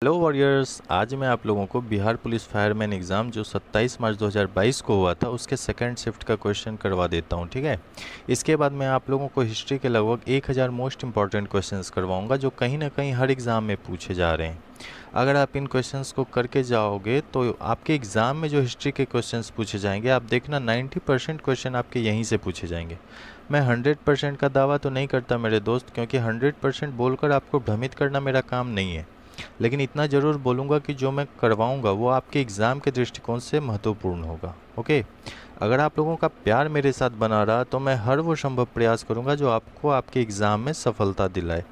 Hello warriors, आज मैं आप लोगों को बिहार पुलिस फायरमैन एग्ज़ाम जो 27 मार्च 2022 को हुआ था उसके सेकंड शिफ्ट का क्वेश्चन करवा देता हूं। ठीक है, इसके बाद मैं आप लोगों को हिस्ट्री के लगभग 1000 मोस्ट इंपॉर्टेंट क्वेश्चंस करवाऊंगा जो कहीं ना कहीं हर एग्ज़ाम में पूछे जा रहे हैं। अगर आप इन क्वेश्चंस को करके जाओगे तो आपके एग्ज़ाम में जो हिस्ट्री के क्वेश्चंस पूछे जाएंगे, आप देखना 90% क्वेश्चन आपके यहीं से पूछे जाएंगे। मैं 100% का दावा तो नहीं करता मेरे दोस्त, क्योंकि 100% बोलकर आपको भ्रमित करना मेरा काम नहीं है, लेकिन इतना ज़रूर बोलूँगा कि जो मैं करवाऊँगा वो आपके एग्ज़ाम के दृष्टिकोण से महत्वपूर्ण होगा। ओके, अगर आप लोगों का प्यार मेरे साथ बना रहा तो मैं हर वो संभव प्रयास करूँगा जो आपको आपके एग्ज़ाम में सफलता दिलाए।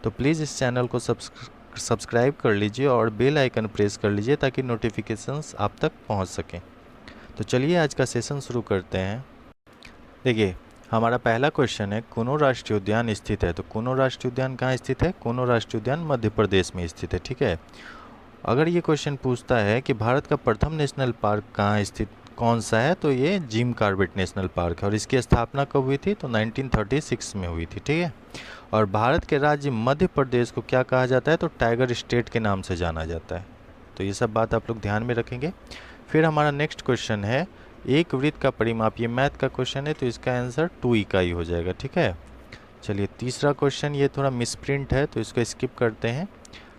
तो प्लीज़ इस चैनल को सब्सक्राइब कर लीजिए और बेल आइकन प्रेस कर लीजिए ताकि नोटिफिकेशंस आप तक पहुँच सकें। तो चलिए आज का सेशन शुरू करते हैं। देखिए, हमारा पहला क्वेश्चन है, कूनो राष्ट्रीय उद्यान स्थित है। तो कूनो राष्ट्रीय उद्यान कहाँ स्थित है? कूनो राष्ट्रीय उद्यान मध्य प्रदेश में स्थित है। ठीक है, अगर ये क्वेश्चन पूछता है कि भारत का प्रथम नेशनल पार्क कहाँ स्थित कौन सा है, तो ये जिम कॉर्बेट नेशनल पार्क है और इसकी स्थापना कब हुई थी? तो 1936 में हुई थी। ठीक है, और भारत के राज्य मध्य प्रदेश को क्या कहा जाता है? तो टाइगर स्टेट के नाम से जाना जाता है। तो ये सब बात आप लोग ध्यान में रखेंगे। फिर हमारा नेक्स्ट क्वेश्चन है, एक वृत्त का परिमाप। ये मैथ का क्वेश्चन है तो इसका आंसर 2 इकाई हो जाएगा। ठीक है, चलिए तीसरा क्वेश्चन, ये थोड़ा मिसप्रिंट है तो इसको स्किप करते हैं।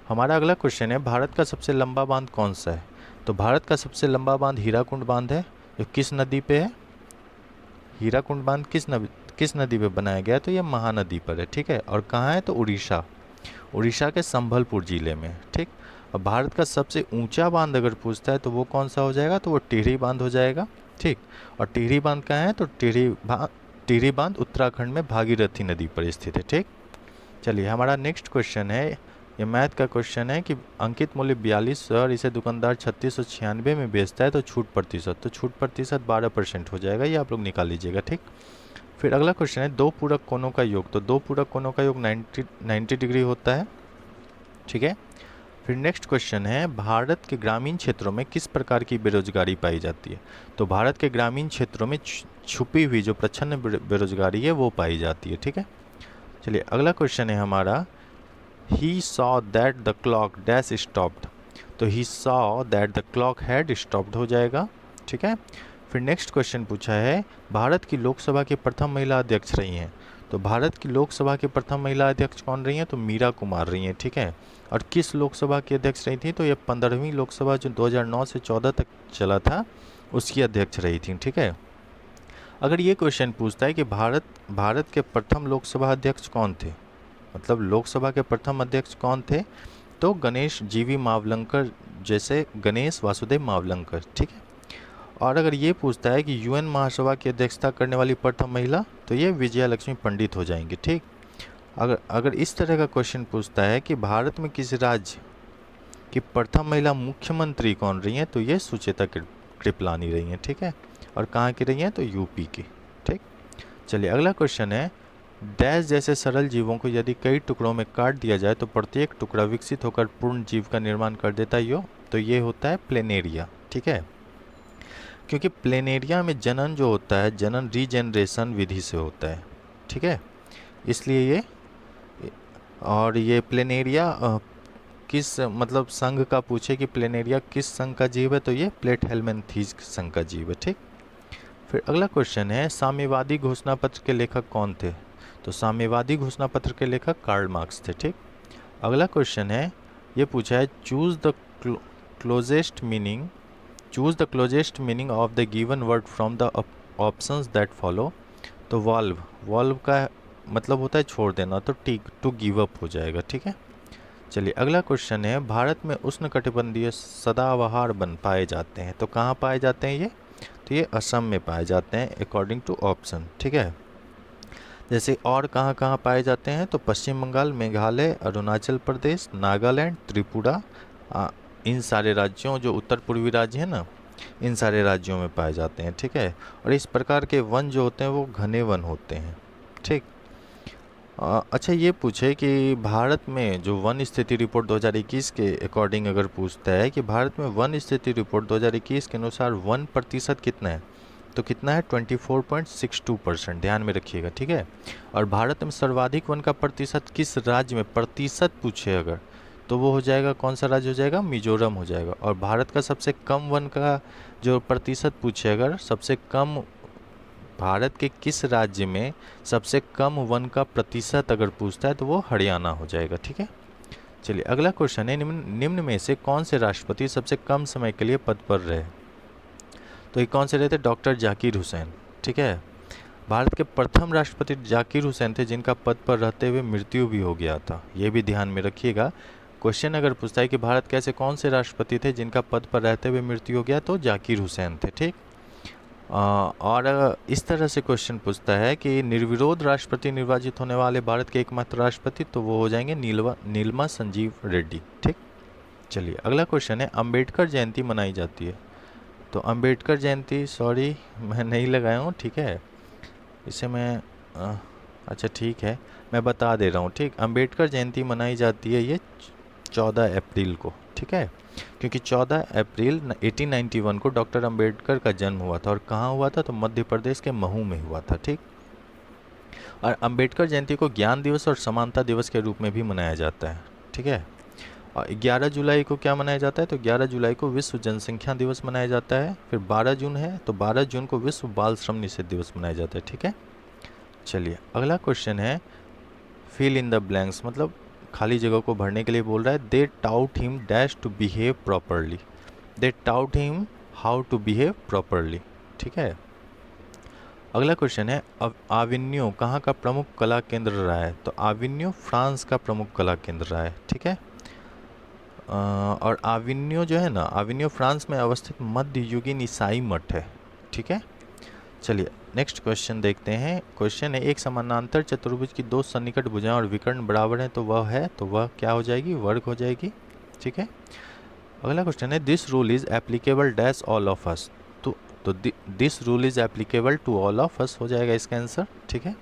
हमारा अगला क्वेश्चन है, भारत का सबसे लंबा बांध कौन सा है? तो भारत का सबसे लंबा बांध हीराकुंड बांध है। ये किस नदी पे है? हीराकुंड बांध किस नदी पे बनाया गया है? तो ये महानदी पर है। ठीक है, और कहाँ है? तो उड़ीसा, उड़ीसा के संबलपुर जिले में। ठीक, और भारत का सबसे ऊंचा बांध अगर पूछता है तो वो कौन सा हो जाएगा? तो वो टिहरी बांध हो जाएगा। ठीक, और टिहरी बांध कहाँ है? तो टिहरी बांध उत्तराखंड में भागीरथी नदी पर स्थित है। ठीक, चलिए हमारा नेक्स्ट क्वेश्चन है, ये मैथ का क्वेश्चन है कि अंकित मूल्य 42 और इसे दुकानदार 3696 में बेचता है तो छूट प्रतिशत। तो छूट प्रतिशत 12% हो जाएगा, ये आप लोग निकाल लीजिएगा। ठीक, फिर अगला क्वेश्चन है, दो पूरक कोणों का योग। तो दो पूरक कोणों का योग 90 डिग्री होता है। ठीक है, फिर नेक्स्ट क्वेश्चन है, भारत के ग्रामीण क्षेत्रों में किस प्रकार की बेरोजगारी पाई जाती है? तो भारत के ग्रामीण क्षेत्रों में छुपी हुई जो प्रच्छन्न बेरोजगारी है वो पाई जाती है। ठीक है, चलिए अगला क्वेश्चन है हमारा, he saw that the clock dash stopped। तो he saw that the clock had stopped हो जाएगा। ठीक है, फिर नेक्स्ट क्वेश्चन पूछा है, भारत की लोकसभा की प्रथम महिला अध्यक्ष रही हैं। तो भारत की लोकसभा की प्रथम महिला अध्यक्ष कौन रही हैं? तो मीरा कुमार रही हैं। ठीक है, और किस लोकसभा की अध्यक्ष रही थी? तो ये 15वीं लोकसभा जो 2009 से 14 तक चला था उसकी अध्यक्ष रही थी। ठीक है, अगर ये क्वेश्चन पूछता है कि भारत के प्रथम लोकसभा अध्यक्ष कौन थे, मतलब लोकसभा के प्रथम अध्यक्ष कौन थे? तो गणेश जीवी मावलंकर, जैसे गणेश वासुदेव मावलंकर। ठीक है, और अगर ये पूछता है कि यूएन महासभा की अध्यक्षता करने वाली प्रथम महिला, तो ये विजया लक्ष्मी पंडित हो जाएंगी। ठीक, अगर इस तरह का क्वेश्चन पूछता है कि भारत में किस राज्य की प्रथम महिला मुख्यमंत्री कौन रही है, तो ये सुचेता कृपलानी रही हैं। ठीक है, और कहाँ की रही हैं? तो यूपी की। ठीक, चलिए अगला क्वेश्चन है, डैश जैसे सरल जीवों को यदि कई टुकड़ों में काट दिया जाए तो प्रत्येक टुकड़ा विकसित होकर पूर्ण जीव का निर्माण कर देता है। तो ये होता है प्लेनेरिया। ठीक है, क्योंकि प्लेनेरिया में जनन जो होता है, जनन रीजेनरेशन विधि से होता है। ठीक है, इसलिए ये प्लेनेरिया किस मतलब संघ का पूछे कि प्लेनेरिया किस संघ का जीव है, तो ये प्लेटहेल्मिन्थीज संघ का जीव है। ठीक, फिर अगला क्वेश्चन है, साम्यवादी घोषणा पत्र के लेखक कौन थे? तो साम्यवादी घोषणा पत्र के लेखक कार्ल मार्क्स थे। ठीक, अगला क्वेश्चन है, ये पूछा है, choose the closest meaning of the given word from the options that follow. तो वॉल्व का मतलब होता है छोड़ देना, तो टू गिव अप हो जाएगा। ठीक है, चलिए अगला क्वेश्चन है, भारत में उष्णकटिबंधीय सदाबहार वन पाए जाते हैं। तो कहाँ पाए जाते हैं ये? तो ये असम में पाए जाते हैं अकॉर्डिंग टू ऑप्शन। ठीक है, जैसे और कहाँ कहाँ पाए जाते हैं? तो पश्चिम बंगाल, मेघालय, अरुणाचल प्रदेश, नागालैंड, त्रिपुरा, इन सारे राज्यों, जो उत्तर पूर्वी राज्य हैं ना, इन सारे राज्यों में पाए जाते हैं। ठीक है, और इस प्रकार के वन जो होते हैं वो घने वन होते हैं। ठीक, अच्छा ये पूछे कि भारत में जो वन स्थिति रिपोर्ट 2021 के अकॉर्डिंग अगर पूछता है कि भारत में वन स्थिति रिपोर्ट 2021 के अनुसार 1% कितना है, तो कितना है? 24.62%। ध्यान में रखिएगा। ठीक है, और भारत में सर्वाधिक वन का प्रतिशत किस राज्य में, प्रतिशत पूछे अगर, तो वो हो जाएगा, कौन सा राज्य हो जाएगा, मिजोरम हो जाएगा। और भारत का सबसे कम वन का जो प्रतिशत पूछे, अगर सबसे कम भारत के किस राज्य में सबसे कम वन का प्रतिशत अगर पूछता है तो वो हरियाणा हो जाएगा, ठीक है। चलिए अगला क्वेश्चन है, निम्न में से कौन से राष्ट्रपति सबसे कम समय के लिए पद पर रहे। तो ये कौन से रहे थे, डॉक्टर जाकिर हुसैन, ठीक है। भारत के प्रथम राष्ट्रपति जाकिर हुसैन थे जिनका पद पर रहते हुए मृत्यु भी हो गया था, ये भी ध्यान में रखिएगा। क्वेश्चन अगर पूछता है कि भारत के ऐसे कौन से राष्ट्रपति थे जिनका पद पर रहते हुए मृत्यु हो गया, तो जाकिर हुसैन थे, ठीक। और इस तरह से क्वेश्चन पूछता है कि निर्विरोध राष्ट्रपति निर्वाचित होने वाले भारत के एकमात्र राष्ट्रपति, तो वो हो जाएंगे नीलमा संजीव रेड्डी, ठीक। चलिए अगला क्वेश्चन है, अंबेडकर जयंती मनाई जाती है। तो अंबेडकर जयंती, सॉरी मैं नहीं लगाया हूँ, ठीक है, इसे मैं अच्छा ठीक है, मैं बता दे रहा हूँ, ठीक। अंबेडकर जयंती मनाई जाती है ये 14 अप्रैल को, ठीक है, क्योंकि 14 अप्रैल 1891 को डॉक्टर अंबेडकर का जन्म हुआ था। और कहाँ हुआ था, तो मध्य प्रदेश के महू में हुआ था, ठीक। और अंबेडकर जयंती को ज्ञान दिवस और समानता दिवस के रूप में भी मनाया जाता है, ठीक है। और 11 जुलाई को क्या मनाया जाता है, तो 11 जुलाई को विश्व जनसंख्या दिवस मनाया जाता है। फिर 12 जून है, तो 12 जून को विश्व बाल श्रम निषेध दिवस मनाया जाता है, ठीक है। चलिए अगला क्वेश्चन है, फिल इन द ब्लैंक्स, मतलब खाली जगह को भरने के लिए बोल रहा है। They taught him dash to behave properly, they taught him how to behave properly, ठीक है। अगला क्वेश्चन है, आविन्यो कहाँ का प्रमुख कला केंद्र रहा है। तो आविन्यो फ्रांस का प्रमुख कला केंद्र रहा है, ठीक है। और आविन्यो जो है ना, आविन्यो फ्रांस में अवस्थित मध्ययुगीन ईसाई मठ है, ठीक है। चलिए नेक्स्ट क्वेश्चन देखते हैं। क्वेश्चन है, एक समानांतर चतुर्भुज की दो सन्निकट भुजाएं और विकर्ण बराबर हैं, तो वह है, तो वह क्या हो जाएगी, वर्ग हो जाएगी, ठीक है। अगला क्वेश्चन है, this rule is applicable dash all of us. तो this rule is applicable to all of us हो जाएगा इसका आंसर, ठीक है।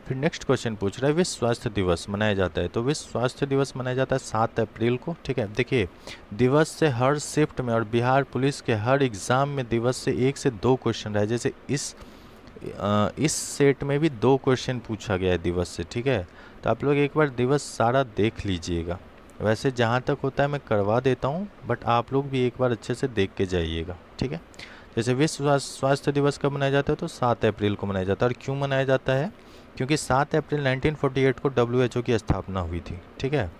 फिर नेक्स्ट क्वेश्चन पूछ रहा है, विश्व स्वास्थ्य दिवस मनाया जाता है। तो विश्व स्वास्थ्य दिवस मनाया जाता है 7 अप्रैल को, ठीक है। देखिए दिवस से हर शिफ्ट में और बिहार पुलिस के हर एग्ज़ाम में दिवस से 1 से 2 क्वेश्चन रहे, जैसे इस सेट में भी 2 क्वेश्चन पूछा गया है दिवस से, ठीक है। तो आप लोग एक बार दिवस सारा देख लीजिएगा, वैसे जहाँ तक होता है मैं करवा देता हूँ, बट आप लोग भी एक बार अच्छे से देख के जाइएगा, ठीक है। जैसे विश्व स्वास्थ्य दिवस कब मनाया जाता है, तो 7 अप्रैल को मनाया जाता है। और क्यों मनाया जाता है, क्योंकि 7 अप्रैल 1948 को WHO की स्थापना हुई थी, ठीक है।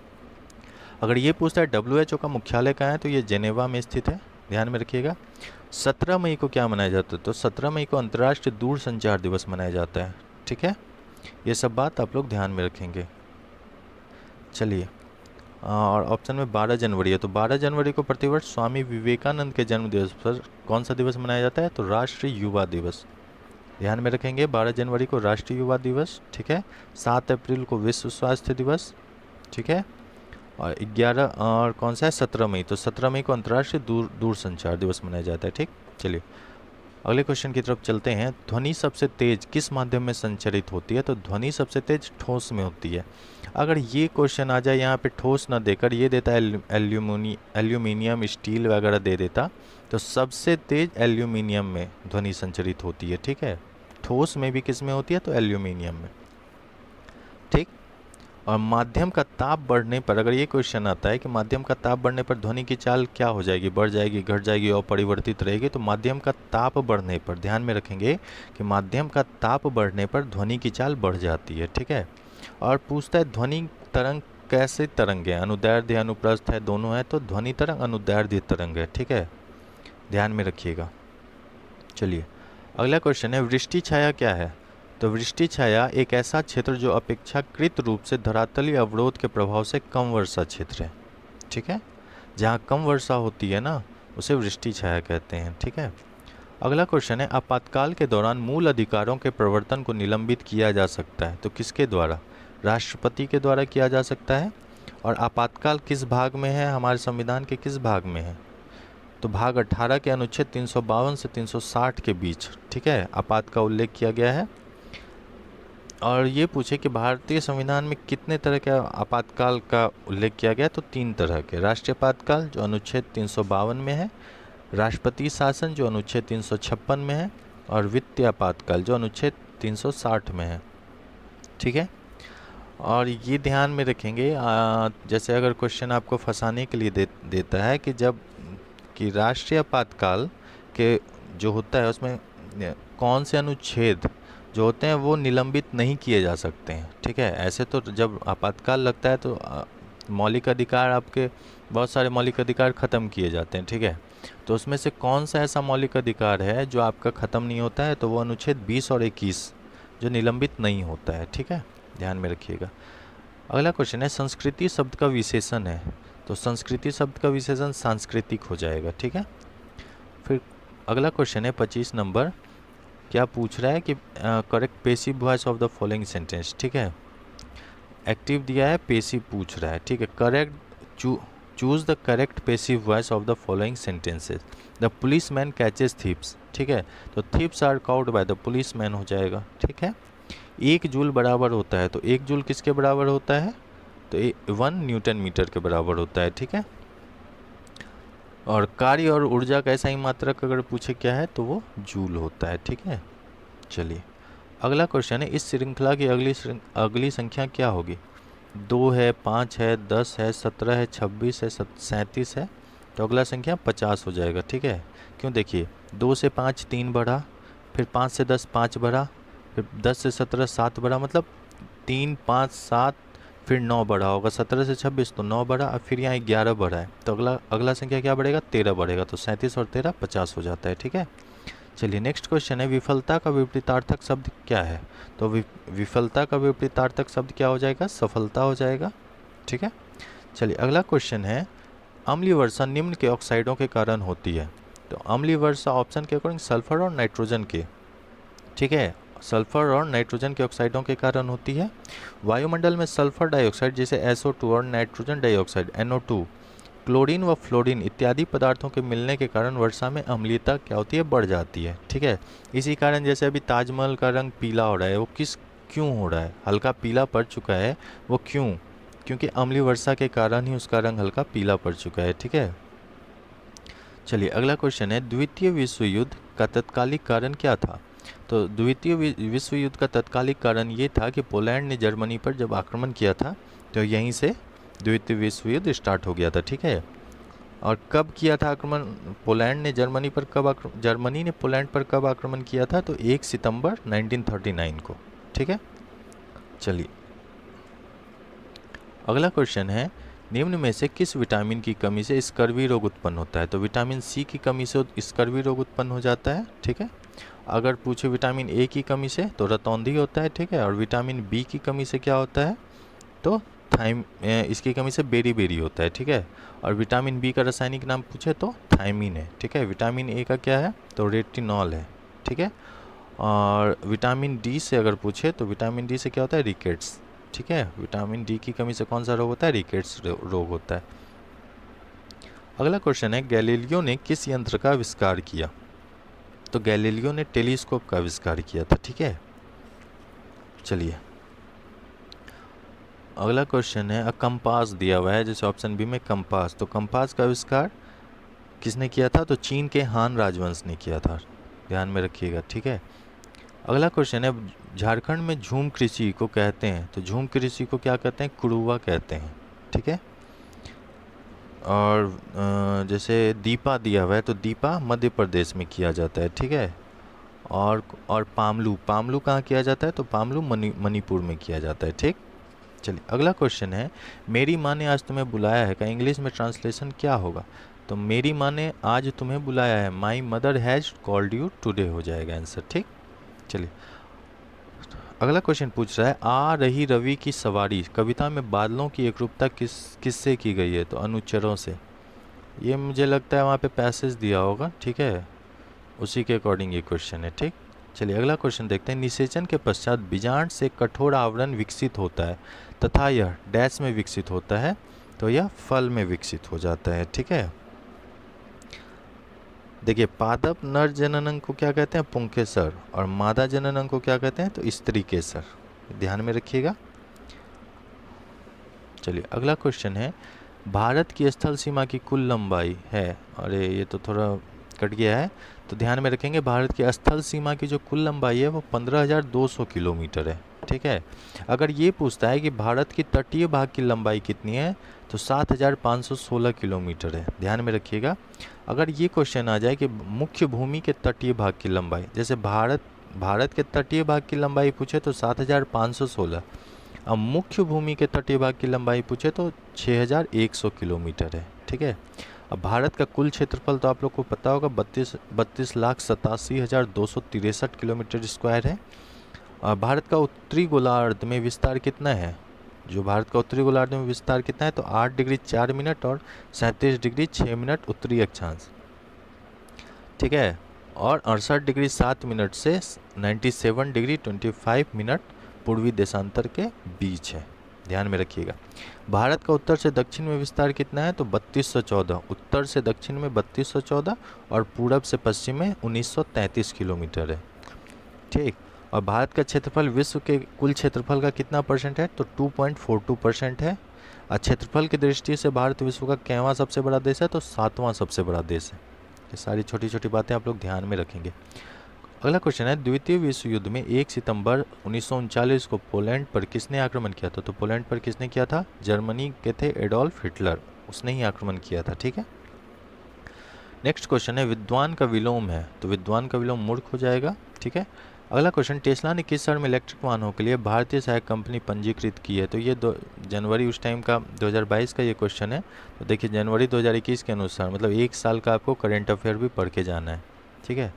अगर ये पूछता है WHO का मुख्यालय कहाँ है, तो ये जेनेवा में स्थित है, ध्यान में रखिएगा। 17 मई को क्या मनाया जाता है, तो 17 मई को अंतर्राष्ट्रीय दूरसंचार दिवस मनाया जाता है, ठीक है। ये सब बात आप लोग ध्यान में रखेंगे। चलिए और ऑप्शन में 12 जनवरी है, तो 12 जनवरी को प्रतिवर्ष स्वामी विवेकानंद के जन्म दिवस पर कौन सा दिवस मनाया जाता है, तो राष्ट्रीय युवा दिवस, ध्यान में रखेंगे। 12 जनवरी को राष्ट्रीय युवा दिवस, ठीक है। 7 अप्रैल को विश्व स्वास्थ्य दिवस, ठीक है। और 11 और कौन सा है, 17 मई, तो 17 मई को अंतर्राष्ट्रीय दूरसंचार दिवस मनाया जाता है, ठीक। चलिए अगले क्वेश्चन की तरफ चलते हैं। ध्वनि सबसे तेज किस माध्यम में संचरित होती है, तो ध्वनि सबसे तेज ठोस में होती है। अगर ये क्वेश्चन आ जाए यहाँ पे ठोस ना देकर ये देता है एल्यूमिनियम स्टील वगैरह दे देता, तो सबसे तेज एल्यूमिनियम में ध्वनि संचरित होती है, ठीक है। ठोस में भी किस में होती है, तो एल्यूमिनियम में, ठीक। और माध्यम का ताप बढ़ने पर, अगर ये क्वेश्चन आता है कि माध्यम का ताप बढ़ने पर ध्वनि की चाल क्या हो जाएगी, बढ़ जाएगी, घट जाएगी और परिवर्तित रहेगी, तो माध्यम का ताप बढ़ने पर, ध्यान में रखेंगे कि माध्यम का ताप बढ़ने पर ध्वनि की चाल बढ़ जाती है, ठीक है। और पूछता है ध्वनि तरंग कैसे तरंग है, अनुदैर्ध्य अनुप्रस्थ है, दोनों है, तो ध्वनि तरंग अनुदैर्ध्य तरंग है, ठीक है, ध्यान में रखिएगा। चलिए अगला क्वेश्चन है, वृष्टि छाया क्या है, तो वृष्टि छाया एक ऐसा क्षेत्र जो अपेक्षाकृत रूप से धरातलीय अवरोध के प्रभाव से कम वर्षा क्षेत्र है, ठीक है। जहाँ कम वर्षा होती है ना, उसे वृष्टि छाया कहते हैं, ठीक है। अगला क्वेश्चन है, आपातकाल के दौरान मूल अधिकारों के प्रवर्तन को निलंबित किया जा सकता है, तो किसके द्वारा, राष्ट्रपति के द्वारा किया जा सकता है। और आपातकाल किस भाग में है, हमारे संविधान के किस भाग में है, तो भाग 18 के अनुच्छेद 352 से 360 के बीच, ठीक है, आपात का उल्लेख किया गया है। और ये पूछे कि भारतीय संविधान में कितने तरह के आपातकाल का उल्लेख किया गया, तो 3 तरह के, राष्ट्रीय आपातकाल जो अनुच्छेद 352 में है, राष्ट्रपति शासन जो अनुच्छेद 356 में है, और वित्तीय आपातकाल जो अनुच्छेद 360 में है, ठीक है। और ये ध्यान में रखेंगे जैसे अगर क्वेश्चन आपको फंसाने के लिए देता है कि जब कि राष्ट्रीय आपातकाल के जो होता है उसमें कौन से अनुच्छेद जो होते हैं वो निलंबित नहीं किए जा सकते हैं, ठीक है। ऐसे तो जब आपातकाल लगता है तो मौलिक अधिकार आपके बहुत सारे मौलिक अधिकार ख़त्म किए जाते हैं, ठीक है। तो उसमें से कौन सा ऐसा मौलिक अधिकार है जो आपका ख़त्म नहीं होता है, तो वो अनुच्छेद 20 और 21 जो निलंबित नहीं होता है, ठीक है, ध्यान में रखिएगा। अगला क्वेश्चन है संस्कृति शब्द का विशेषण है, तो संस्कृति शब्द का विशेषण सांस्कृतिक हो जाएगा, ठीक है। फिर अगला क्वेश्चन है 25 नंबर, क्या पूछ रहा है कि correct passive voice of the following sentence, ठीक है। एक्टिव दिया है, पेसिव पूछ रहा है, ठीक है। Correct choose the correct passive voice of the following sentences. The policeman catches thieves, ठीक है, तो thieves are caught by the policeman हो जाएगा, ठीक है। 1 जूल बराबर होता है, तो 1 जूल किसके बराबर होता है, तो 1 न्यूटन मीटर के बराबर होता है, ठीक है। और कार्य और ऊर्जा का ऐसा ही मात्रक अगर पूछे क्या है तो वो जूल होता है, ठीक है। चलिए अगला क्वेश्चन है इस श्रृंखला की अगली संख्या क्या होगी। 2 है, 5 है, 10 है, 17 है, 26 है, 37 है, तो अगला संख्या 50 हो जाएगा, ठीक है। क्यों, देखिए 2 से 5 3 बढ़ा, फिर 5 से 10 5 बढ़ा, फिर 10 से 17 7 बढ़ा, मतलब 3 5 7, फिर 9 बढ़ा होगा, 17 से 26 तो 9 बढ़ा, और फिर यहाँ 11 बढ़ा है, तो अगला संख्या क्या बढ़ेगा, 13 बढ़ेगा, तो 37 और 13 50 हो जाता है, ठीक है। चलिए नेक्स्ट क्वेश्चन है विफलता का विपरीतार्थक शब्द क्या है, तो विफलता का विपरीतार्थक शब्द क्या हो जाएगा, सफलता हो जाएगा, ठीक है। चलिए अगला क्वेश्चन है अम्लीय वर्षा निम्न के ऑक्साइडों के कारण होती है, तो अम्लीय वर्षा ऑप्शन के अकॉर्डिंग सल्फर और नाइट्रोजन के, ठीक है, सल्फर और नाइट्रोजन के ऑक्साइडों के कारण होती है। वायुमंडल में सल्फर डाइऑक्साइड जैसे SO2 और नाइट्रोजन डाइऑक्साइड NO2, क्लोरीन व फ्लोरीन इत्यादि पदार्थों के मिलने के कारण वर्षा में अम्लीयता क्या होती है, बढ़ जाती है, ठीक है। इसी कारण जैसे अभी ताजमहल का रंग पीला हो रहा है, वो क्यों हो रहा है, हल्का पीला पड़ चुका है, वो क्यों, क्योंकि अम्लीय वर्षा के कारण ही उसका रंग हल्का पीला पड़ चुका है, ठीक है। चलिए अगला क्वेश्चन है द्वितीय विश्व युद्ध का तत्कालिक कारण क्या था, तो द्वितीय विश्व युद्ध का तत्कालिक कारण ये था कि पोलैंड ने जर्मनी पर जब आक्रमण किया था, तो यहीं से द्वितीय विश्व युद्ध स्टार्ट हो गया था, ठीक है। और कब किया था आक्रमण, पोलैंड ने जर्मनी पर जर्मनी ने पोलैंड पर कब आक्रमण किया था, तो 1 सितंबर 1939 को, ठीक है। चलिए अगला क्वेश्चन है निम्न में से किस विटामिन की कमी से स्कर्वी रोग उत्पन्न होता है, तो विटामिन सी की कमी से स्कर्वी रोग उत्पन्न हो जाता है, ठीक है। अगर पूछे विटामिन ए की कमी से तो रतौंधी होता है, ठीक है। और विटामिन बी की कमी से क्या होता है, तो इसकी कमी से बेरी होता है, ठीक है। और विटामिन बी का रासायनिक नाम पूछे तो थायमीन है, ठीक है। विटामिन ए का क्या है, तो रेटिनॉल है, ठीक है। और विटामिन डी से अगर पूछे तो विटामिन डी से क्या होता है, रिकेट्स, ठीक है। विटामिन डी की कमी से कौन सा रोग होता है, रिकेट्स रोग होता है। अगला क्वेश्चन है गैलीलियो ने किस यंत्र का आविष्कार किया, तो गैलीलियो ने टेलीस्कोप का आविष्कार किया था, ठीक है। चलिए अगला क्वेश्चन है कंपास दिया हुआ है, जैसे ऑप्शन बी में कंपास, तो कंपास का आविष्कार किसने किया था, तो चीन के हान राजवंश ने किया था, ध्यान में रखिएगा, ठीक है। अगला क्वेश्चन है झारखंड में झूम कृषि को कहते हैं, तो झूम कृषि को क्या कहते हैं, कुरुवा कहते हैं, ठीक है। और जैसे दीपा दिया हुआ है, तो दीपा मध्य प्रदेश में किया जाता है, ठीक है। और पामलू कहाँ किया जाता है, तो पामलू मणिपुर में किया जाता है, ठीक। चलिए अगला क्वेश्चन है मेरी माँ ने आज तुम्हें बुलाया है का इंग्लिश में ट्रांसलेशन क्या होगा, तो मेरी माँ ने आज तुम्हें बुलाया है, my mother has called you today हो जाएगा आंसर, ठीक। चलिए अगला क्वेश्चन पूछ रहा है आ रही रवि की सवारी कविता में बादलों की एकरूपता किससे की गई है, तो अनुच्चरों से, ये मुझे लगता है वहाँ पे पैसेज दिया होगा, ठीक है, उसी के अकॉर्डिंग ये क्वेश्चन है, ठीक। चलिए अगला क्वेश्चन देखते हैं निषेचन के पश्चात बीजांड से कठोर आवरण विकसित होता है तथा यह डैश में विकसित होता है, तो यह फल में विकसित हो जाता है, ठीक है। देखिए पादप नर जननांग को क्या कहते हैं, पुंकेसर, और मादा जननांग को क्या कहते हैं, तो स्त्री केसर, ध्यान में रखिएगा। चलिए अगला क्वेश्चन है भारत की स्थल सीमा की कुल लंबाई है, अरे ये तो थोड़ा कट गया है, तो ध्यान में रखेंगे भारत की स्थल सीमा की जो कुल लंबाई है वो 15,200 किलोमीटर है, ठीक है। अगर ये पूछता है कि भारत की तटीय भाग की लंबाई कितनी है, तो 7,516 किलोमीटर है, ध्यान में रखिएगा। अगर ये क्वेश्चन आ जाए कि मुख्य भूमि के तटीय भाग की लंबाई, जैसे भारत के तटीय भाग की लंबाई पूछे तो 7,516, अब मुख्य भूमि के तटीय भाग की लंबाई पूछे तो 6,100 किलोमीटर है, ठीक है। अब भारत का कुल क्षेत्रफल तो आप लोग को पता होगा 32,87,263 किलोमीटर स्क्वायर है। और भारत का उत्तरी गोलार्ध में विस्तार कितना है, जो भारत का उत्तरी गोलार्ध में विस्तार कितना है, तो 8 डिग्री 4 मिनट और 37 डिग्री 6 मिनट उत्तरी अक्षांश, ठीक है। और 68 डिग्री 7 मिनट से 97 डिग्री 25 मिनट पूर्वी देशांतर के बीच है, ध्यान में रखिएगा। भारत का उत्तर से दक्षिण में विस्तार कितना है, तो 3214, उत्तर से दक्षिण में 3214 और पूरब से पश्चिम में 1933 किलोमीटर है, ठीक। और भारत का क्षेत्रफल विश्व के कुल क्षेत्रफल का कितना परसेंट है, तो 2.42% है। और क्षेत्रफल की दृष्टि से भारत विश्व का कैवां सबसे बड़ा देश है, तो 7वां सबसे बड़ा देश है। ये सारी छोटी छोटी बातें आप लोग ध्यान में रखेंगे। अगला क्वेश्चन है, द्वितीय विश्व युद्ध में 1 सितंबर 1939 को पोलैंड पर किसने आक्रमण किया था, तो पोलैंड पर किसने किया था, जर्मनी के थे एडोल्फ हिटलर, उसने ही आक्रमण किया था, ठीक है। नेक्स्ट क्वेश्चन है, विद्वान का विलोम है, तो विद्वान का विलोम मूर्ख हो जाएगा, ठीक है। अगला क्वेश्चन, टेस्ला ने किस साल में इलेक्ट्रिक वाहनों के लिए भारतीय सहायक कंपनी पंजीकृत की है, तो ये जनवरी उस टाइम का 2022 का ये क्वेश्चन है। तो देखिए जनवरी 2021 के अनुसार, मतलब 1 साल का आपको करंट अफेयर भी पढ़ के जाना है, ठीक है।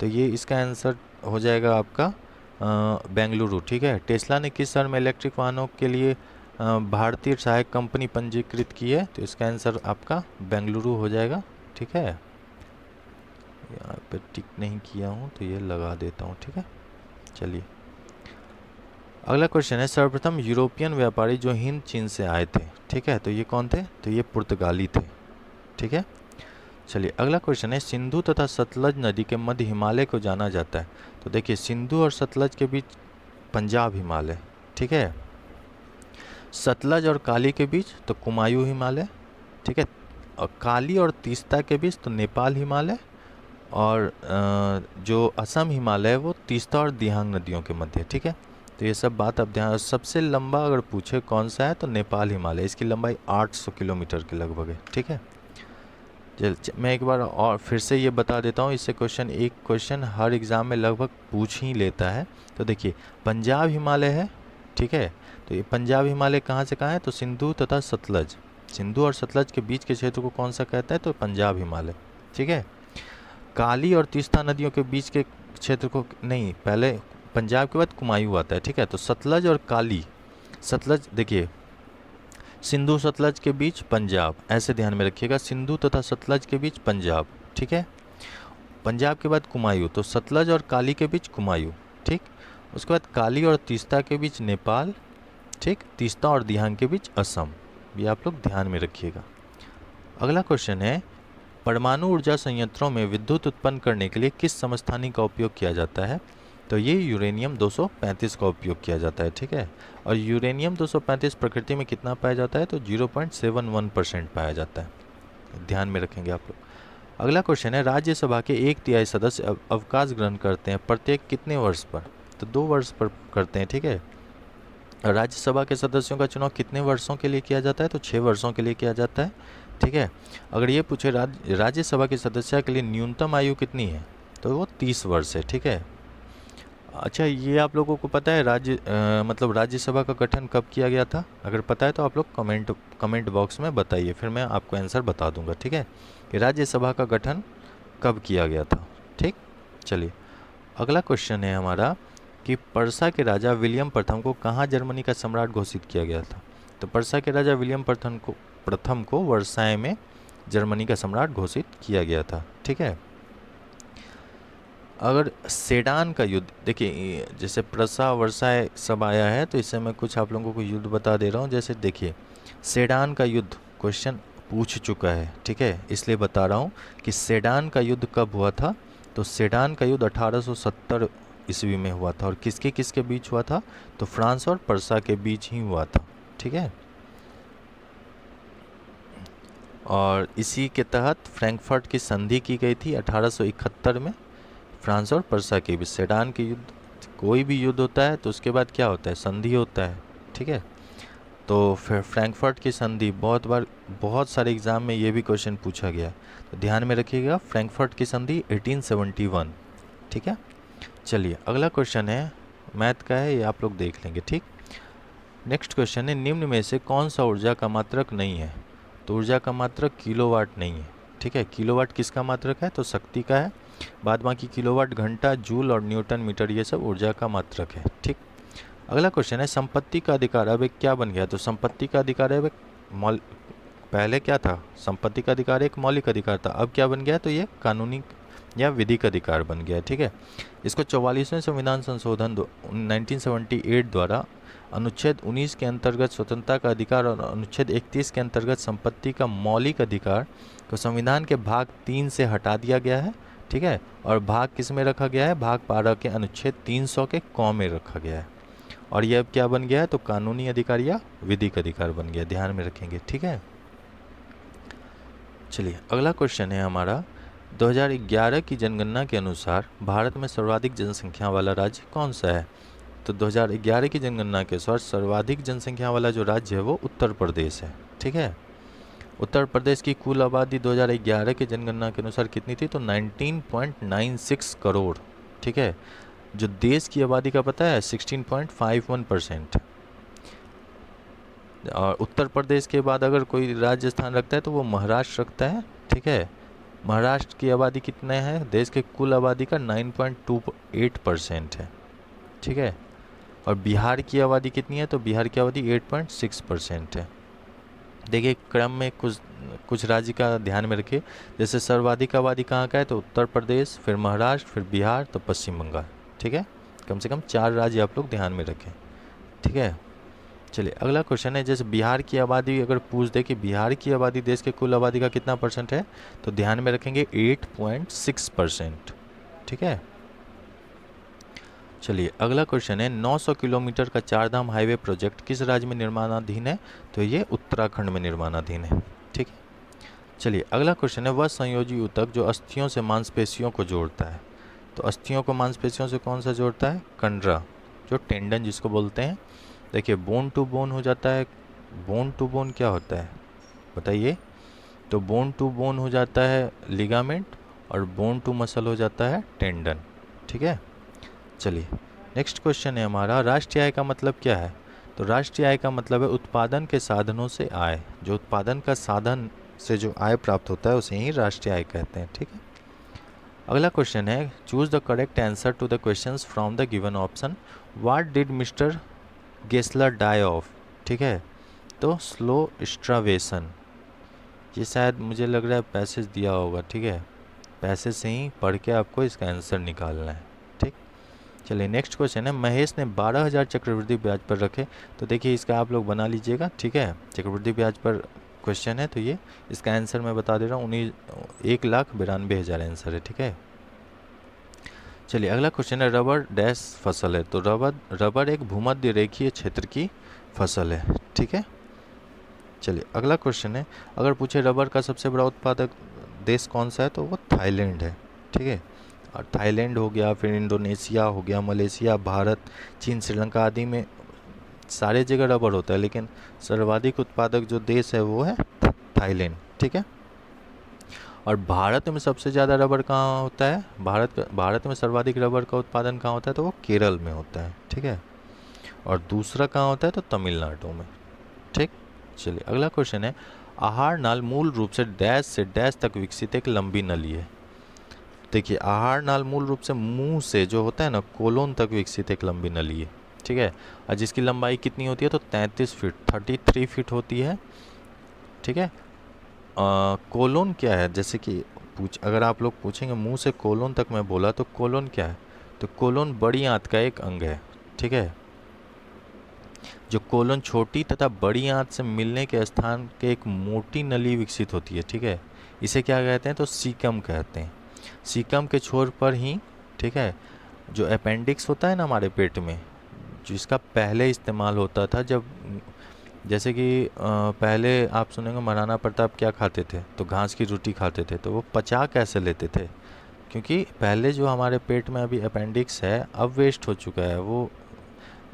तो ये इसका आंसर हो जाएगा आपका बेंगलुरु, ठीक है। टेस्ला ने किस साल में इलेक्ट्रिक वाहनों के लिए भारतीय सहायक कंपनी पंजीकृत की है, तो इसका आंसर आपका बेंगलुरु हो जाएगा, ठीक है। यहाँ पे टिक नहीं किया हूँ तो ये लगा देता हूँ, ठीक है। चलिए अगला क्वेश्चन है, सर्वप्रथम यूरोपियन व्यापारी जो हिंद चीन से आए थे, ठीक है, तो ये कौन थे, तो ये पुर्तगाली थे, ठीक है। चलिए अगला क्वेश्चन है, सिंधु तथा सतलज नदी के मध्य हिमालय को जाना जाता है, तो देखिए सिंधु और सतलज के बीच पंजाब हिमालय, ठीक है। सतलज और काली के बीच तो कुमायूं हिमालय, ठीक है। और काली और तीस्ता के बीच तो नेपाल हिमालय, और जो असम हिमालय है वो तीस्ता और दिहांग नदियों के मध्य, ठीक है। तो ये सब बात अब ध्यान, सबसे लंबा अगर पूछे कौन सा है, तो नेपाल हिमालय, इसकी लंबाई 800 किलोमीटर के लगभग है, ठीक है। मैं एक बार और फिर से ये बता देता हूँ, इससे एक क्वेश्चन हर एग्ज़ाम में लगभग पूछ ही लेता है। तो देखिए पंजाब हिमालय है, ठीक है। तो ये पंजाब हिमालय कहाँ से कहाँ है, तो सिंधु तथा सतलज, सिंधु और सतलज के बीच के क्षेत्र को कौन सा कहता है, तो पंजाब हिमालय, ठीक है। काली और तीस्ता नदियों के बीच के क्षेत्र को नहीं, पहले पंजाब के बाद कुमायूं आता है, ठीक है। तो सतलज और काली, सतलज देखिए सिंधु सतलज के बीच पंजाब, ऐसे ध्यान में रखिएगा, सिंधु तथा सतलज के बीच पंजाब, ठीक है। पंजाब के बाद कुमायूं, तो सतलज और काली के बीच कुमायूं, ठीक। उसके बाद काली और तीस्ता के बीच नेपाल, ठीक। तीस्ता और दिहांग के बीच असम, ये आप लोग ध्यान में रखिएगा। अगला क्वेश्चन है, परमाणु ऊर्जा संयंत्रों में विद्युत उत्पन्न करने के लिए किस समस्थानिक का उपयोग किया जाता है, तो ये यूरेनियम 235 का उपयोग किया जाता है, ठीक है। और यूरेनियम 235 प्रकृति में कितना पाया जाता है, तो 0.71% पाया जाता है, ध्यान में रखेंगे आप लोग। अगला क्वेश्चन है, राज्यसभा के 1/3 सदस्य अवकाश ग्रहण करते हैं प्रत्येक कितने वर्ष पर, तो 2 वर्ष पर करते हैं, ठीक है। राज्यसभा के सदस्यों का चुनाव कितने वर्षों के लिए किया जाता है, तो 6 वर्षों के लिए किया जाता है, ठीक है। अगर ये पूछे राज्यसभा के सदस्य के लिए न्यूनतम आयु कितनी है, तो वो 30 वर्ष है, ठीक है। अच्छा, ये आप लोगों को पता है मतलब राज्यसभा का गठन कब किया गया था, अगर पता है तो आप लोग कमेंट बॉक्स में बताइए, फिर मैं आपको आंसर बता दूंगा, ठीक है, कि राज्यसभा का गठन कब किया गया था, ठीक। चलिए अगला क्वेश्चन है हमारा कि पर्सा के राजा विलियम प्रथम को कहाँ जर्मनी का सम्राट घोषित किया गया था, तो पर्सा के राजा विलियम प्रथम को वर्साय में जर्मनी का सम्राट घोषित किया गया था, ठीक है। अगर सेडान का युद्ध, देखिए जैसे प्रसा वर्साय सब आया है, तो इससे मैं कुछ आप लोगों को युद्ध बता दे रहा हूँ। जैसे देखिए सेडान का युद्ध क्वेश्चन पूछ चुका है, ठीक है, इसलिए बता रहा हूँ कि सेडान का युद्ध कब हुआ था, तो सेडान का युद्ध 1870 ईस्वी में हुआ था, और किसके किसके बीच हुआ था, तो फ्रांस और पर्सा के बीच ही हुआ था, ठीक है। और इसी के तहत फ्रैंकफर्ट की संधि की गई थी 1871 में, फ्रांस और पर्सा के बीच सेडान के युद्ध कोई भी युद्ध होता है तो उसके बाद क्या होता है, संधि होता है, ठीक है। तो फिर फ्रैंकफर्ट की संधि बहुत सारे एग्जाम में ये भी क्वेश्चन पूछा गया है, तो ध्यान में रखिएगा फ्रैंकफर्ट की संधि 1871, ठीक है। चलिए अगला क्वेश्चन है, मैथ का है, ये आप लोग देख लेंगे, ठीक। नेक्स्ट क्वेश्चन है, निम्न में से कौन सा ऊर्जा का मात्रक नहीं है। तो ऊर्जा का मात्रक किलोवाट नहीं है, ठीक है। किलोवाट किसका मात्रक है, तो शक्ति का है। बाद बाकी किलोवाट घंटा, जूल और न्यूटन मीटर ये सब ऊर्जा का मात्रक है, ठीक। अगला क्वेश्चन है, संपत्ति का अधिकार अब एक क्या बन गया। तो संपत्ति का अधिकार है पहले क्या था, संपत्ति का अधिकार एक मौलिक अधिकार था, अब क्या बन गया, तो ये कानूनी या विधिक अधिकार बन गया, ठीक है। इसको 44वें संविधान संशोधन 1978 द्वारा अनुच्छेद 19 के अंतर्गत स्वतंत्रता का अधिकार और अनुच्छेद 31 के अंतर्गत संपत्ति का मौलिक अधिकार को संविधान के भाग 3 से हटा दिया गया है, ठीक है। और भाग किस में रखा गया है, भाग 12 के अनुच्छेद 300 के क में रखा गया है। और ये अब क्या बन गया है, तो कानूनी अधिकार या विधिक अधिकार बन गया, ध्यान में रखेंगे, ठीक है। चलिए अगला क्वेश्चन है हमारा, 2011 की जनगणना के अनुसार भारत में सर्वाधिक जनसंख्या वाला राज्य कौन सा है। तो 2011 की जनगणना के अनुसार सर्वाधिक जनसंख्या वाला जो राज्य है वो उत्तर प्रदेश है, ठीक है। उत्तर प्रदेश की कुल आबादी 2011 की जनगणना के अनुसार कितनी थी, तो 19.96 करोड़, ठीक है। जो देश की आबादी का पता है 16.51%। और उत्तर प्रदेश के बाद अगर कोई राज्य स्थान रखता है तो वो महाराष्ट्र रखता है, ठीक है। महाराष्ट्र की आबादी कितने है, देश के कुल आबादी का 9.28% है, ठीक है। और बिहार की आबादी कितनी है, तो बिहार की आबादी 8.6% है। देखिए क्रम में कुछ राज्य का ध्यान में रखिए, जैसे सर्वाधिक आबादी कहाँ का है, तो उत्तर प्रदेश, फिर महाराष्ट्र, फिर बिहार, तो पश्चिम बंगाल, ठीक है। कम से कम 4 राज्य आप लोग ध्यान में रखें, ठीक है। चलिए अगला क्वेश्चन है, जैसे बिहार की आबादी अगर पूछ दे कि बिहार की आबादी देश के कुल आबादी का कितना परसेंट है, तो ध्यान में रखेंगे 8.6%, ठीक है। चलिए अगला क्वेश्चन है, 900 किलोमीटर का चारधाम हाईवे प्रोजेक्ट किस राज्य में निर्माणाधीन है, तो ये उत्तराखंड में निर्माणाधीन है, ठीक है। चलिए अगला क्वेश्चन है, वह संयोजी ऊतक जो अस्थियों से मांसपेशियों को जोड़ता है। तो अस्थियों को मांसपेशियों से कौन सा जोड़ता है, कंडरा, जो टेंडन जिसको बोलते हैं। देखिए बोन टू बोन हो जाता है, बोन टू बोन क्या होता है बताइए, तो बोन टू बोन हो जाता है लिगामेंट, और बोन टू मसल हो जाता है टेंडन, ठीक है। चलिए नेक्स्ट क्वेश्चन है हमारा, राष्ट्रीय आय का मतलब क्या है। तो राष्ट्रीय आय का मतलब है उत्पादन के साधनों से आय, जो उत्पादन का साधन से जो आय प्राप्त होता है उसे ही राष्ट्रीय आय कहते हैं, ठीक है। अगला क्वेश्चन है, choose the correct answer to the questions from the given option. What did mister Gessler die of, ठीक है। तो स्लो स्ट्रावेशन, ये शायद मुझे लग रहा है पैसेज दिया होगा, ठीक है। पैसेज से ही पढ़ के आपको इसका आंसर निकालना है, ठीक। चलिए नेक्स्ट क्वेश्चन है, महेश ने 12,000 चक्रवृद्धि ब्याज पर रखे। तो देखिए इसका आप लोग बना लीजिएगा, ठीक है। चक्रवृद्धि ब्याज पर क्वेश्चन है, तो ये इसका आंसर मैं बता दे रहा हूँ, 1,92,000 आंसर है, ठीक है। चलिए अगला क्वेश्चन है, रबर डैश फसल है। तो रबर एक भूमध्य रेखीय क्षेत्र की फसल है, ठीक है। चलिए अगला क्वेश्चन है, अगर पूछे रबर का सबसे बड़ा उत्पादक देश कौन सा है, तो वो थाईलैंड है, ठीक है। और थाईलैंड हो गया, फिर इंडोनेशिया हो गया, मलेशिया, भारत, चीन, श्रीलंका आदि में सारे जगह रबर होता है, लेकिन सर्वाधिक उत्पादक जो देश है वो है थाईलैंड, ठीक है। और भारत में सबसे ज़्यादा रबर कहाँ होता है, भारत में सर्वाधिक रबर का उत्पादन कहाँ होता है, तो वो केरल में होता है, ठीक है। और दूसरा कहाँ होता है, तो तमिलनाडु में, ठीक। चलिए अगला क्वेश्चन है, आहार नाल मूल रूप से डैश तक विकसित एक लंबी नली है। देखिए आहार नाल मूल रूप से मुंह से जो होता है ना, कोलोन तक विकसित एक लंबी नली है, ठीक है। और जिसकी लंबाई कितनी होती है, तो 33 फीट 33 फीट होती है, ठीक है। कोलोन क्या है, जैसे कि अगर आप लोग पूछेंगे मुंह से कोलोन तक मैं बोला, तो कोलोन क्या है, तो कोलोन बड़ी आंत का एक अंग है, ठीक है। जो कोलोन छोटी तथा बड़ी आंत से मिलने के स्थान के एक मोटी नली विकसित होती है, ठीक है। इसे क्या कहते हैं, तो सीकम कहते हैं। सीकम के छोर पर ही, ठीक है, जो अपेंडिक्स होता है ना हमारे पेट में, जिसका पहले इस्तेमाल होता था, जब जैसे कि पहले आप सुनेंगे महाराणा प्रताप क्या खाते थे, तो घास की रोटी खाते थे। तो वो पचा कैसे लेते थे, क्योंकि पहले जो हमारे पेट में अभी अपेंडिक्स है अब वेस्ट हो चुका है, वो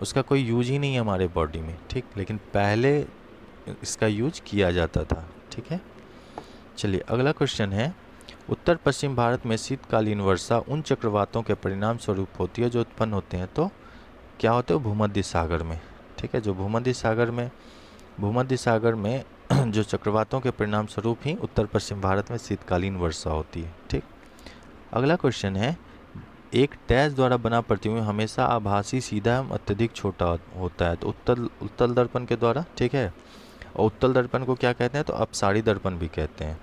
उसका कोई यूज ही नहीं है हमारे बॉडी में, ठीक। लेकिन पहले इसका यूज किया जाता था, ठीक है। चलिए अगला क्वेश्चन है, उत्तर पश्चिम भारत में शीतकालीन वर्षा उन चक्रवातों के परिणाम स्वरूप होती है जो उत्पन्न होते हैं, तो क्या होते हैं, भूमध्य सागर में, ठीक है। जो भूमध्य सागर में जो चक्रवातों के परिणाम स्वरूप ही उत्तर पश्चिम भारत में शीतकालीन वर्षा होती है, ठीक। अगला क्वेश्चन है, एक डैश द्वारा बना प्रतिबिंब हमेशा आभासी, सीधा एवं अत्यधिक छोटा होता है, तो उत्तल दर्पण के द्वारा, ठीक है। और उत्तल दर्पण को क्या कहते हैं, तो अपसारी दर्पण भी कहते हैं,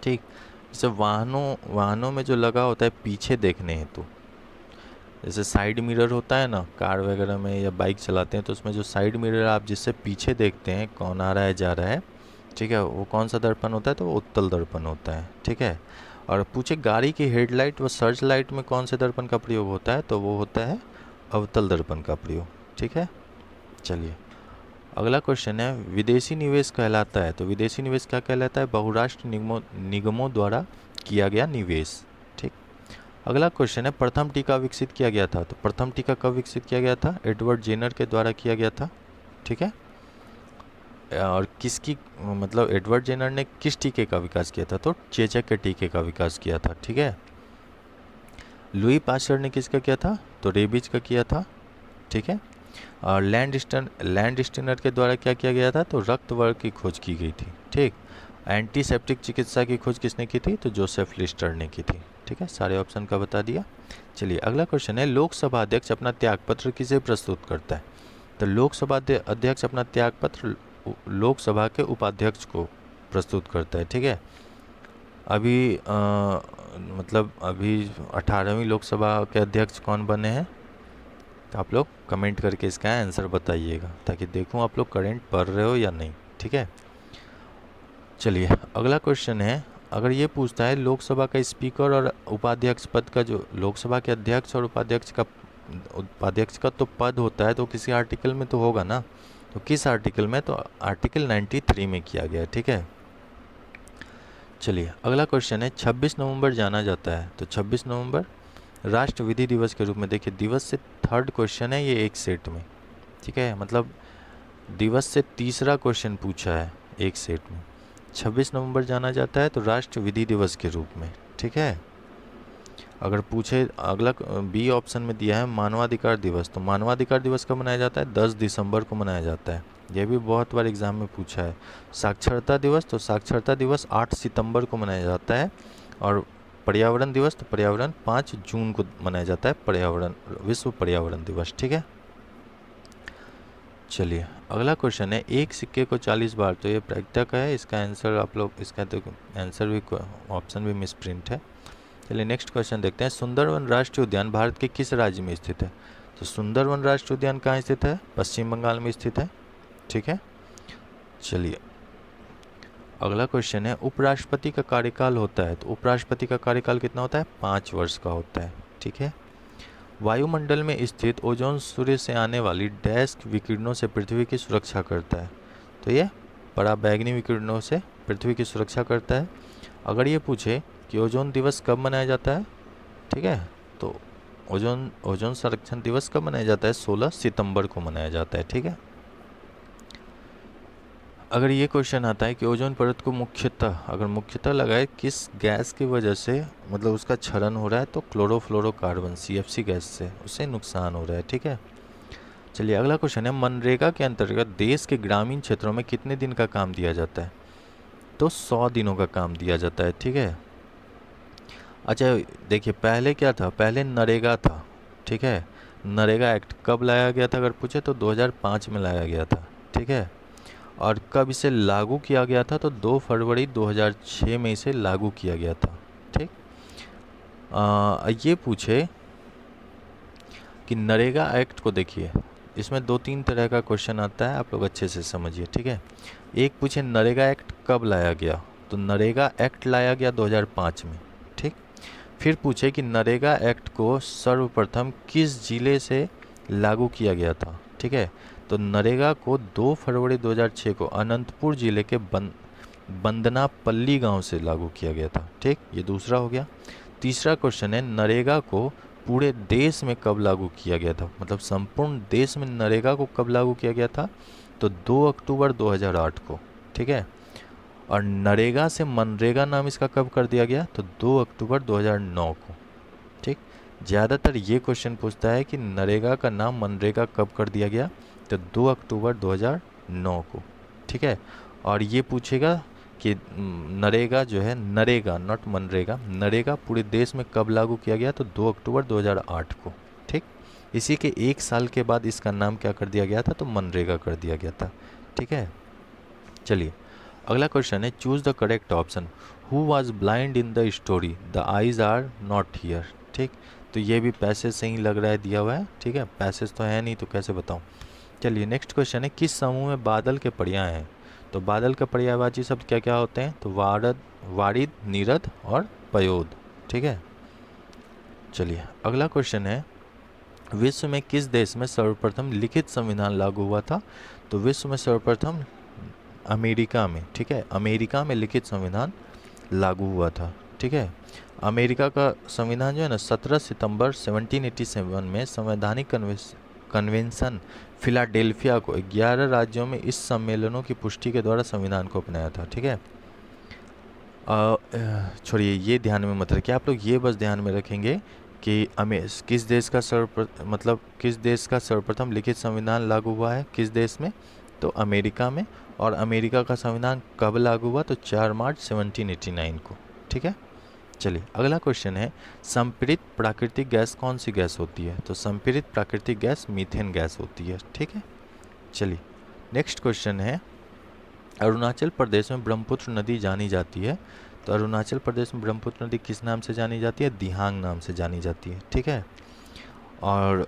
ठीक। जैसे वाहनों में जो लगा होता है पीछे देखने हेतु, जैसे साइड मिरर होता है ना कार वगैरह में, या बाइक चलाते हैं तो उसमें जो साइड मिरर आप जिससे पीछे देखते हैं कौन आ रहा है जा रहा है, ठीक है, वो कौन सा दर्पण होता है, तो वो उत्तल दर्पण होता है, ठीक है। और पूछे गाड़ी की हेडलाइट व सर्च लाइट में कौन से दर्पण का प्रयोग होता है, तो वो होता है अवतल दर्पण का प्रयोग, ठीक है। चलिए अगला क्वेश्चन है, विदेशी निवेश कहलाता है, तो विदेशी निवेश क्या कहलाता है, बहुराष्ट्रीय निगमों द्वारा किया गया निवेश, ठीक। अगला क्वेश्चन है, प्रथम टीका विकसित किया गया था, तो प्रथम टीका कब विकसित किया गया था, एडवर्ड जेनर के द्वारा किया गया था, ठीक है। और किसकी मतलब एडवर्ड जेनर ने किस टीके का विकास किया था, तो चेचक के टीके का विकास किया था, ठीक है। लुई पास्चर ने किसका किया था, तो रेबीज का किया था, ठीक है। और लैंडस्टीनर के द्वारा क्या किया गया था, तो रक्त वर्ग की खोज की गई थी, ठीक। एंटीसेप्टिक चिकित्सा की खोज किसने की थी, तो जोसेफ लिस्टर ने की थी, ठीक है। सारे ऑप्शन का बता दिया। चलिए अगला क्वेश्चन है, लोकसभा अध्यक्ष अपना त्यागपत्र किसे प्रस्तुत करता है, तो लोकसभा अध्यक्ष अपना त्यागपत्र लोकसभा के उपाध्यक्ष को प्रस्तुत करता है, ठीक है। अभी मतलब अभी 18वीं लोकसभा के अध्यक्ष कौन बने हैं, तो आप लोग कमेंट करके इसका आंसर बताइएगा, ताकि देखूं आप लोग करेंट पढ़ रहे हो या नहीं, ठीक है। चलिए अगला क्वेश्चन है, अगर ये पूछता है लोकसभा का स्पीकर और उपाध्यक्ष पद का, जो लोकसभा के अध्यक्ष और उपाध्यक्ष का तो पद होता है, तो किसी आर्टिकल में तो होगा ना, तो किस आर्टिकल में, तो आर्टिकल 93 में किया गया है, ठीक है। चलिए अगला क्वेश्चन है, 26 नवंबर जाना जाता है, तो 26 नवंबर राष्ट्र विधि दिवस के रूप में, देखिए दिवस से थर्ड क्वेश्चन है ये एक सेट में, ठीक है, मतलब दिवस से तीसरा क्वेश्चन पूछा है एक सेट में। 26 नवंबर जाना जाता है तो राष्ट्र विधि दिवस के रूप में, ठीक है। अगर पूछे अगला बी ऑप्शन में दिया है मानवाधिकार दिवस, तो मानवाधिकार दिवस कब मनाया जाता है, 10 दिसंबर को मनाया जाता है, यह भी बहुत बार एग्जाम में पूछा है। साक्षरता दिवस, तो साक्षरता दिवस 8 सितंबर को मनाया जाता है। और पर्यावरण दिवस, तो पर्यावरण 5 जून को मनाया जाता है, विश्व पर्यावरण दिवस, ठीक है। चलिए अगला क्वेश्चन है, एक सिक्के को 40 बार, तो ये प्रायिकता का है, इसका आंसर आप लोग, इसका तो आंसर भी ऑप्शन भी मिसप्रिंट है। चलिए नेक्स्ट क्वेश्चन देखते हैं, सुंदरवन राष्ट्रीय उद्यान भारत के किस राज्य में स्थित है, तो सुंदरवन राष्ट्रीय उद्यान कहाँ स्थित है, पश्चिम बंगाल में स्थित है, ठीक है। चलिए अगला क्वेश्चन है, उपराष्ट्रपति का कार्यकाल होता है, तो उपराष्ट्रपति का कार्यकाल कितना होता है, 5 वर्ष का होता है, ठीक है। वायुमंडल में स्थित ओजोन सूर्य से आने वाली डैश विकिरणों से पृथ्वी की सुरक्षा करता है, तो ये पराबैंगनी विकिरणों से पृथ्वी की सुरक्षा करता है। अगर ये पूछे कि ओजोन दिवस कब मनाया जाता है, ठीक है, तो ओजोन संरक्षण दिवस कब मनाया जाता है, 16 सितंबर को मनाया जाता है, ठीक है। अगर ये क्वेश्चन आता है कि ओजोन परत को मुख्यतः लगाए किस गैस की वजह से, मतलब उसका क्षरण हो रहा है, तो क्लोरोफ्लोरोकार्बन CFC गैस से उससे नुकसान हो रहा है, ठीक है। चलिए अगला क्वेश्चन है, मनरेगा के अंतर्गत देश के ग्रामीण क्षेत्रों में कितने दिन का काम दिया जाता है, तो 100 दिनों का काम दिया जाता है, ठीक है। अच्छा देखिए पहले क्या था, पहले नरेगा था, ठीक है। नरेगा एक्ट कब लाया गया था अगर पूछे, तो 2005 में लाया गया था, ठीक है। और कब इसे लागू किया गया था, तो 2 फरवरी 2006 में इसे लागू किया गया था, ठीक। ये पूछे कि नरेगा एक्ट को देखिए, इसमें 2-3 तरह का क्वेश्चन आता है, आप लोग अच्छे से समझिए, ठीक है। एक पूछे नरेगा एक्ट कब लाया गया, तो नरेगा एक्ट लाया गया 2005 में, ठीक। फिर पूछे कि नरेगा एक्ट को सर्वप्रथम किस जिले से लागू किया गया था, ठीक है, तो नरेगा को 2 फरवरी 2006 को अनंतपुर जिले के बंदनापल्ली गांव से लागू किया गया था, ठीक, ये दूसरा हो गया। तीसरा क्वेश्चन है नरेगा को पूरे देश में कब लागू किया गया था, मतलब संपूर्ण देश में नरेगा को कब लागू किया गया था, तो 2 अक्टूबर 2008 को, ठीक है। और नरेगा से मनरेगा नाम इसका कब कर दिया गया, तो 2 अक्टूबर 2009 को, ठीक। ज़्यादातर ये क्वेश्चन पूछता है कि नरेगा का नाम मनरेगा कब कर दिया गया, तो 2 अक्टूबर 2009 को, ठीक है। और ये पूछेगा कि नरेगा जो है, नरेगा नॉट मनरेगा, नरेगा पूरे देश में कब लागू किया गया, तो 2 अक्टूबर 2008 को, ठीक। इसी के 1 साल के बाद इसका नाम क्या कर दिया गया था, तो मनरेगा कर दिया गया था, ठीक है। चलिए अगला क्वेश्चन है choose the correct option. Who was blind in the story, the eyes are not here, ठीक। तो ये भी पैसेज से ही लग रहा है दिया हुआ है, ठीक है, पैसेज तो है नहीं तो कैसे बताऊँ। चलिए नेक्स्ट क्वेश्चन है किस समूह में बादल के पर्याय हैं, तो बादल का पर्यायवाची शब्द क्या क्या होते हैं, तो वारद, वारिद, नीरद और पयोद, ठीक है। चलिए अगला क्वेश्चन है विश्व में किस देश में सर्वप्रथम लिखित संविधान लागू हुआ था, तो विश्व में सर्वप्रथम अमेरिका में, ठीक है, अमेरिका में लिखित संविधान लागू हुआ था, ठीक है। अमेरिका का संविधान जो है ना 17 सितंबर 1787 में संवैधानिक कन्वेंशन फिलाडेल्फिया को 11 राज्यों में इस सम्मेलनों की पुष्टि के द्वारा संविधान को अपनाया था, ठीक है। छोड़िए ये ध्यान में मत रखिए, आप लोग ये बस ध्यान में रखेंगे कि किस देश का किस देश का सर्वप्रथम लिखित संविधान लागू हुआ है, किस देश में, तो अमेरिका में। और अमेरिका का संविधान कब लागू हुआ, तो 4 मार्च 1789 को, ठीक है। चलिए अगला क्वेश्चन है संपीड़ित प्राकृतिक गैस कौन सी गैस होती है, तो संपीड़ित प्राकृतिक गैस मीथेन गैस होती है, ठीक है। चलिए नेक्स्ट क्वेश्चन है अरुणाचल प्रदेश में ब्रह्मपुत्र नदी जानी जाती है, तो अरुणाचल प्रदेश में ब्रह्मपुत्र नदी किस नाम से जानी जाती है, दिहांग नाम से जानी जाती है, ठीक है। और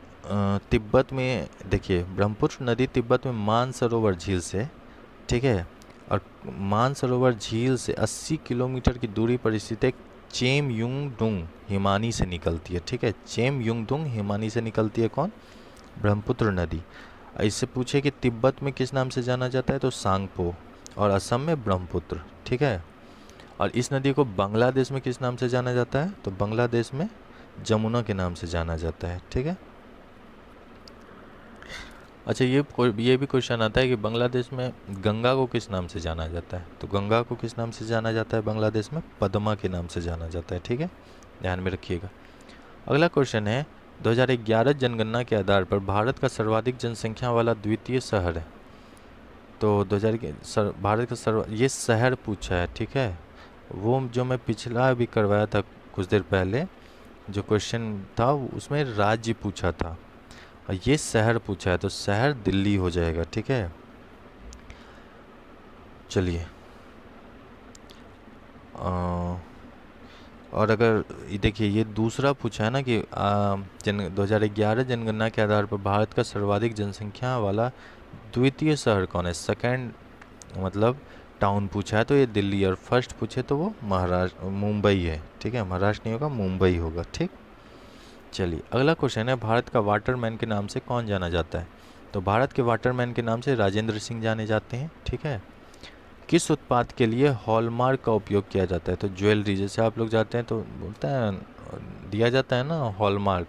तिब्बत में देखिए ब्रह्मपुत्र नदी तिब्बत में मानसरोवर झील से, ठीक है, और मानसरोवर झील से 80 किलोमीटर की दूरी पर स्थित एक चेमयुंगडुंग हिमानी से निकलती है, ठीक है। चेमयुंगडुंग हिमानी से निकलती है कौन, ब्रह्मपुत्र नदी। इससे पूछे कि तिब्बत में किस नाम से जाना जाता है, तो सांगपो, और असम में ब्रह्मपुत्र, ठीक है। और इस नदी को बांग्लादेश में किस नाम से जाना जाता है, तो बांग्लादेश में जमुना के नाम से जाना जाता है, ठीक है। अच्छा ये भी क्वेश्चन आता है कि बांग्लादेश में गंगा को किस नाम से जाना जाता है, तो गंगा को किस नाम से जाना जाता है बांग्लादेश में, पद्मा के नाम से जाना जाता है, ठीक है, ध्यान में रखिएगा। अगला क्वेश्चन है 2011 जनगणना के आधार पर भारत का सर्वाधिक जनसंख्या वाला द्वितीय शहर है, तो 2000 भारत का ये शहर पूछा है, ठीक है। वो जो मैं पिछला भी करवाया था कुछ देर पहले जो क्वेश्चन था उसमें राज्य पूछा था, और ये शहर पूछा है, तो शहर दिल्ली हो जाएगा, ठीक है। चलिए और अगर देखिए ये दूसरा पूछा है ना कि 2011 जनगणना के आधार पर भारत का सर्वाधिक जनसंख्या वाला द्वितीय शहर कौन है, सेकंड मतलब टाउन पूछा है तो ये दिल्ली, और फर्स्ट पूछे तो वो महाराष्ट्र मुंबई है, ठीक है, महाराष्ट्र नहीं होगा मुंबई होगा, ठीक। चलिए अगला क्वेश्चन है भारत का वाटरमैन के नाम से कौन जाना जाता है, तो भारत के वाटरमैन के नाम से राजेंद्र सिंह जाने जाते हैं, ठीक है। किस उत्पाद के लिए हॉलमार्क का उपयोग किया जाता है, तो ज्वेलरी, जैसे आप लोग जाते हैं तो बोलता है दिया जाता है ना हॉलमार्क,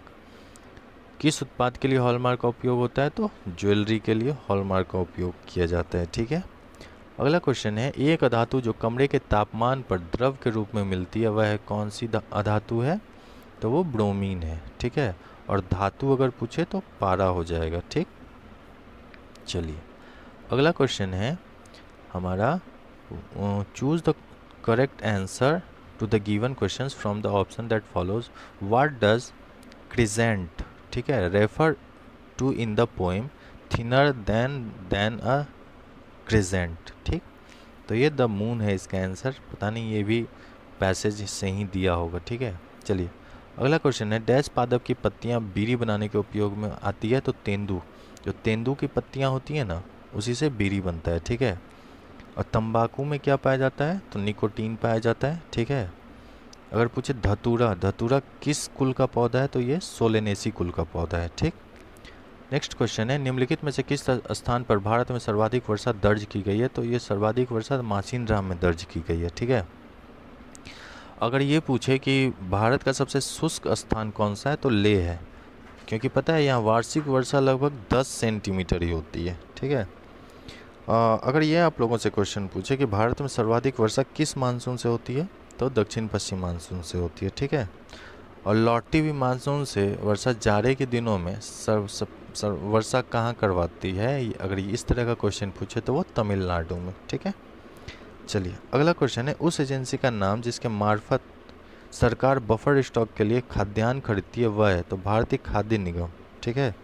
किस उत्पाद के लिए हॉलमार्क का उपयोग होता है, तो ज्वेलरी के लिए हॉलमार्क का उपयोग किया जाता है, ठीक है। अगला क्वेश्चन है एक अधातु जो कमरे के तापमान पर द्रव के रूप में मिलती है वह कौन सी अधातु है, तो वो ब्रोमीन है, ठीक है। और धातु अगर पूछे तो पारा हो जाएगा, ठीक। चलिए अगला क्वेश्चन है हमारा choose the correct answer to the given questions from the option that follows. What does crescent, ठीक है, refer to in the poem thinner than a crescent, ठीक। तो ये द मून है इसका आंसर, पता नहीं ये भी पैसेज से ही दिया होगा, ठीक है। चलिए अगला क्वेश्चन है डैश पादप की पत्तियां बीड़ी बनाने के उपयोग में आती है, तो तेंदू, जो तेंदू की पत्तियां होती है ना उसी से बीड़ी बनता है, ठीक है। और तंबाकू में क्या पाया जाता है, तो निकोटीन पाया जाता है, ठीक है। अगर पूछे धतूरा, धतूरा किस कुल का पौधा है, तो ये सोलेनेसी कुल का पौधा है, ठीक। नेक्स्ट क्वेश्चन है निम्नलिखित में से किस स्थान पर भारत में सर्वाधिक वर्षा दर्ज की गई है, तो ये सर्वाधिक वर्षा मासिन राम में दर्ज की गई है, ठीक है। अगर ये पूछे कि भारत का सबसे शुष्क स्थान कौन सा है तो लेह है, क्योंकि पता है यहाँ वार्षिक वर्षा लगभग 10 सेंटीमीटर ही होती है, ठीक है। अगर ये आप लोगों से क्वेश्चन पूछे कि भारत में सर्वाधिक वर्षा किस मानसून से होती है तो दक्षिण पश्चिम मानसून से होती है, ठीक है। और लौटती हुई मानसून से वर्षा जाड़े के दिनों में वर्षा कहाँ करवाती है, अगर इस तरह का क्वेश्चन पूछे तो वो तमिलनाडु में, ठीक है। चलिए अगला क्वेश्चन है, उस एजेंसी का नाम जिसके मार्फत सरकार बफर स्टॉक के लिए खाद्यान्न खरीदती है वह है तो भारतीय खाद्य निगम, ठीक है।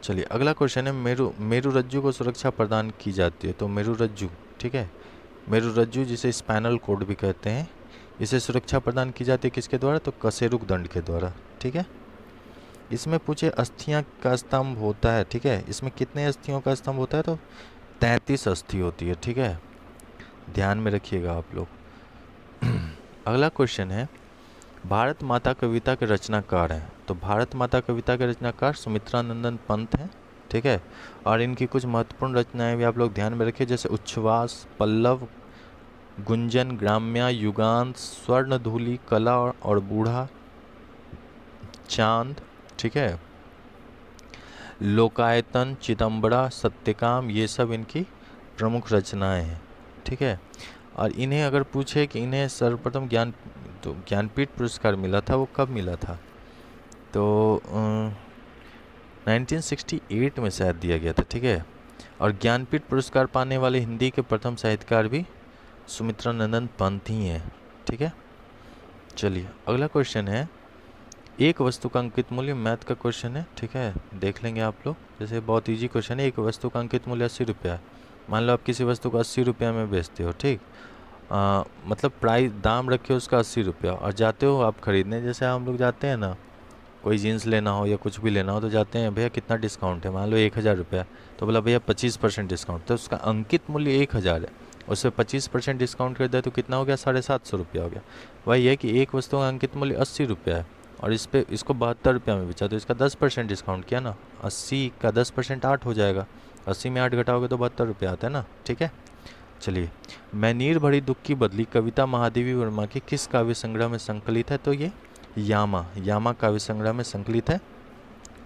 चलिए अगला क्वेश्चन है, मेरु रज्जु को सुरक्षा प्रदान की जाती है तो मेरु रज्जु, ठीक है। मेरु रज्जु जिसे स्पाइनल कॉर्ड भी कहते हैं, इसे सुरक्षा प्रदान की जाती है किसके द्वारा तो कशेरुक दंड के द्वारा, ठीक है। इसमें पूछे अस्थियां का स्तंभ होता है, ठीक है, इसमें कितने अस्थियों का स्तंभ होता है तो 33 अस्थि होती है, ठीक है, ध्यान में रखिएगा आप लोग। अगला क्वेश्चन है, भारत माता कविता के रचनाकार हैं तो भारत माता कविता के रचनाकार सुमित्रा नंदन पंत हैं, ठीक है। और इनकी कुछ महत्वपूर्ण रचनाएं भी आप लोग ध्यान में रखिए, जैसे उच्छ्वास, पल्लव, गुंजन, ग्राम्या, युगांत, स्वर्णधूलि, कला और बूढ़ा, चांद, ठीक है, लोकायतन, चिदम्बरा, सत्यकाम, ये सब इनकी प्रमुख रचनाएं हैं, ठीक है। और इन्हें अगर पूछे कि इन्हें सर्वप्रथम ज्ञानपीठ पुरस्कार मिला था, वो कब मिला था तो 1968 में शायद दिया गया था, ठीक है। और ज्ञानपीठ पुरस्कार पाने वाले हिंदी के प्रथम साहित्यकार भी सुमित्रा नंदन पंत ही हैं, ठीक है। चलिए अगला क्वेश्चन है, एक वस्तु का अंकित मूल्य, मैथ का क्वेश्चन है, ठीक है, देख लेंगे आप लोग। जैसे बहुत इजी क्वेश्चन है, एक वस्तु का अंकित मूल्य 80 रुपया है। मान लो आप किसी वस्तु को 80 रुपया में बेचते हो, ठीक, मतलब प्राइस दाम रखे हो उसका 80 रुपया, और जाते हो आप खरीदने, जैसे हम लोग जाते हैं ना, कोई जीन्स लेना हो या कुछ भी लेना हो तो जाते हैं, भैया कितना डिस्काउंट है, मान लो 1000 रुपया, तो बोला भैया 25% डिस्काउंट, तो उसका अंकित मूल्य 1000 है, उससे 25% डिस्काउंट कर दिया तो कितना हो गया, 750 रुपया हो गया। वही है कि एक वस्तु का अंकित मूल्य 80 रुपया है और इसको 72 रुपया में बेचा, तो इसका 10% डिस्काउंट किया ना, 80 का 10% 8 हो जाएगा, 80 में 8 घटाओगे तो 72 रुपया आता है ना, ठीक है। चलिए, मैं नीर भरी दुख की बदली कविता महादेवी वर्मा की किस काव्य संग्रह में संकलित है तो ये यामा काव्य संग्रह में संकलित है,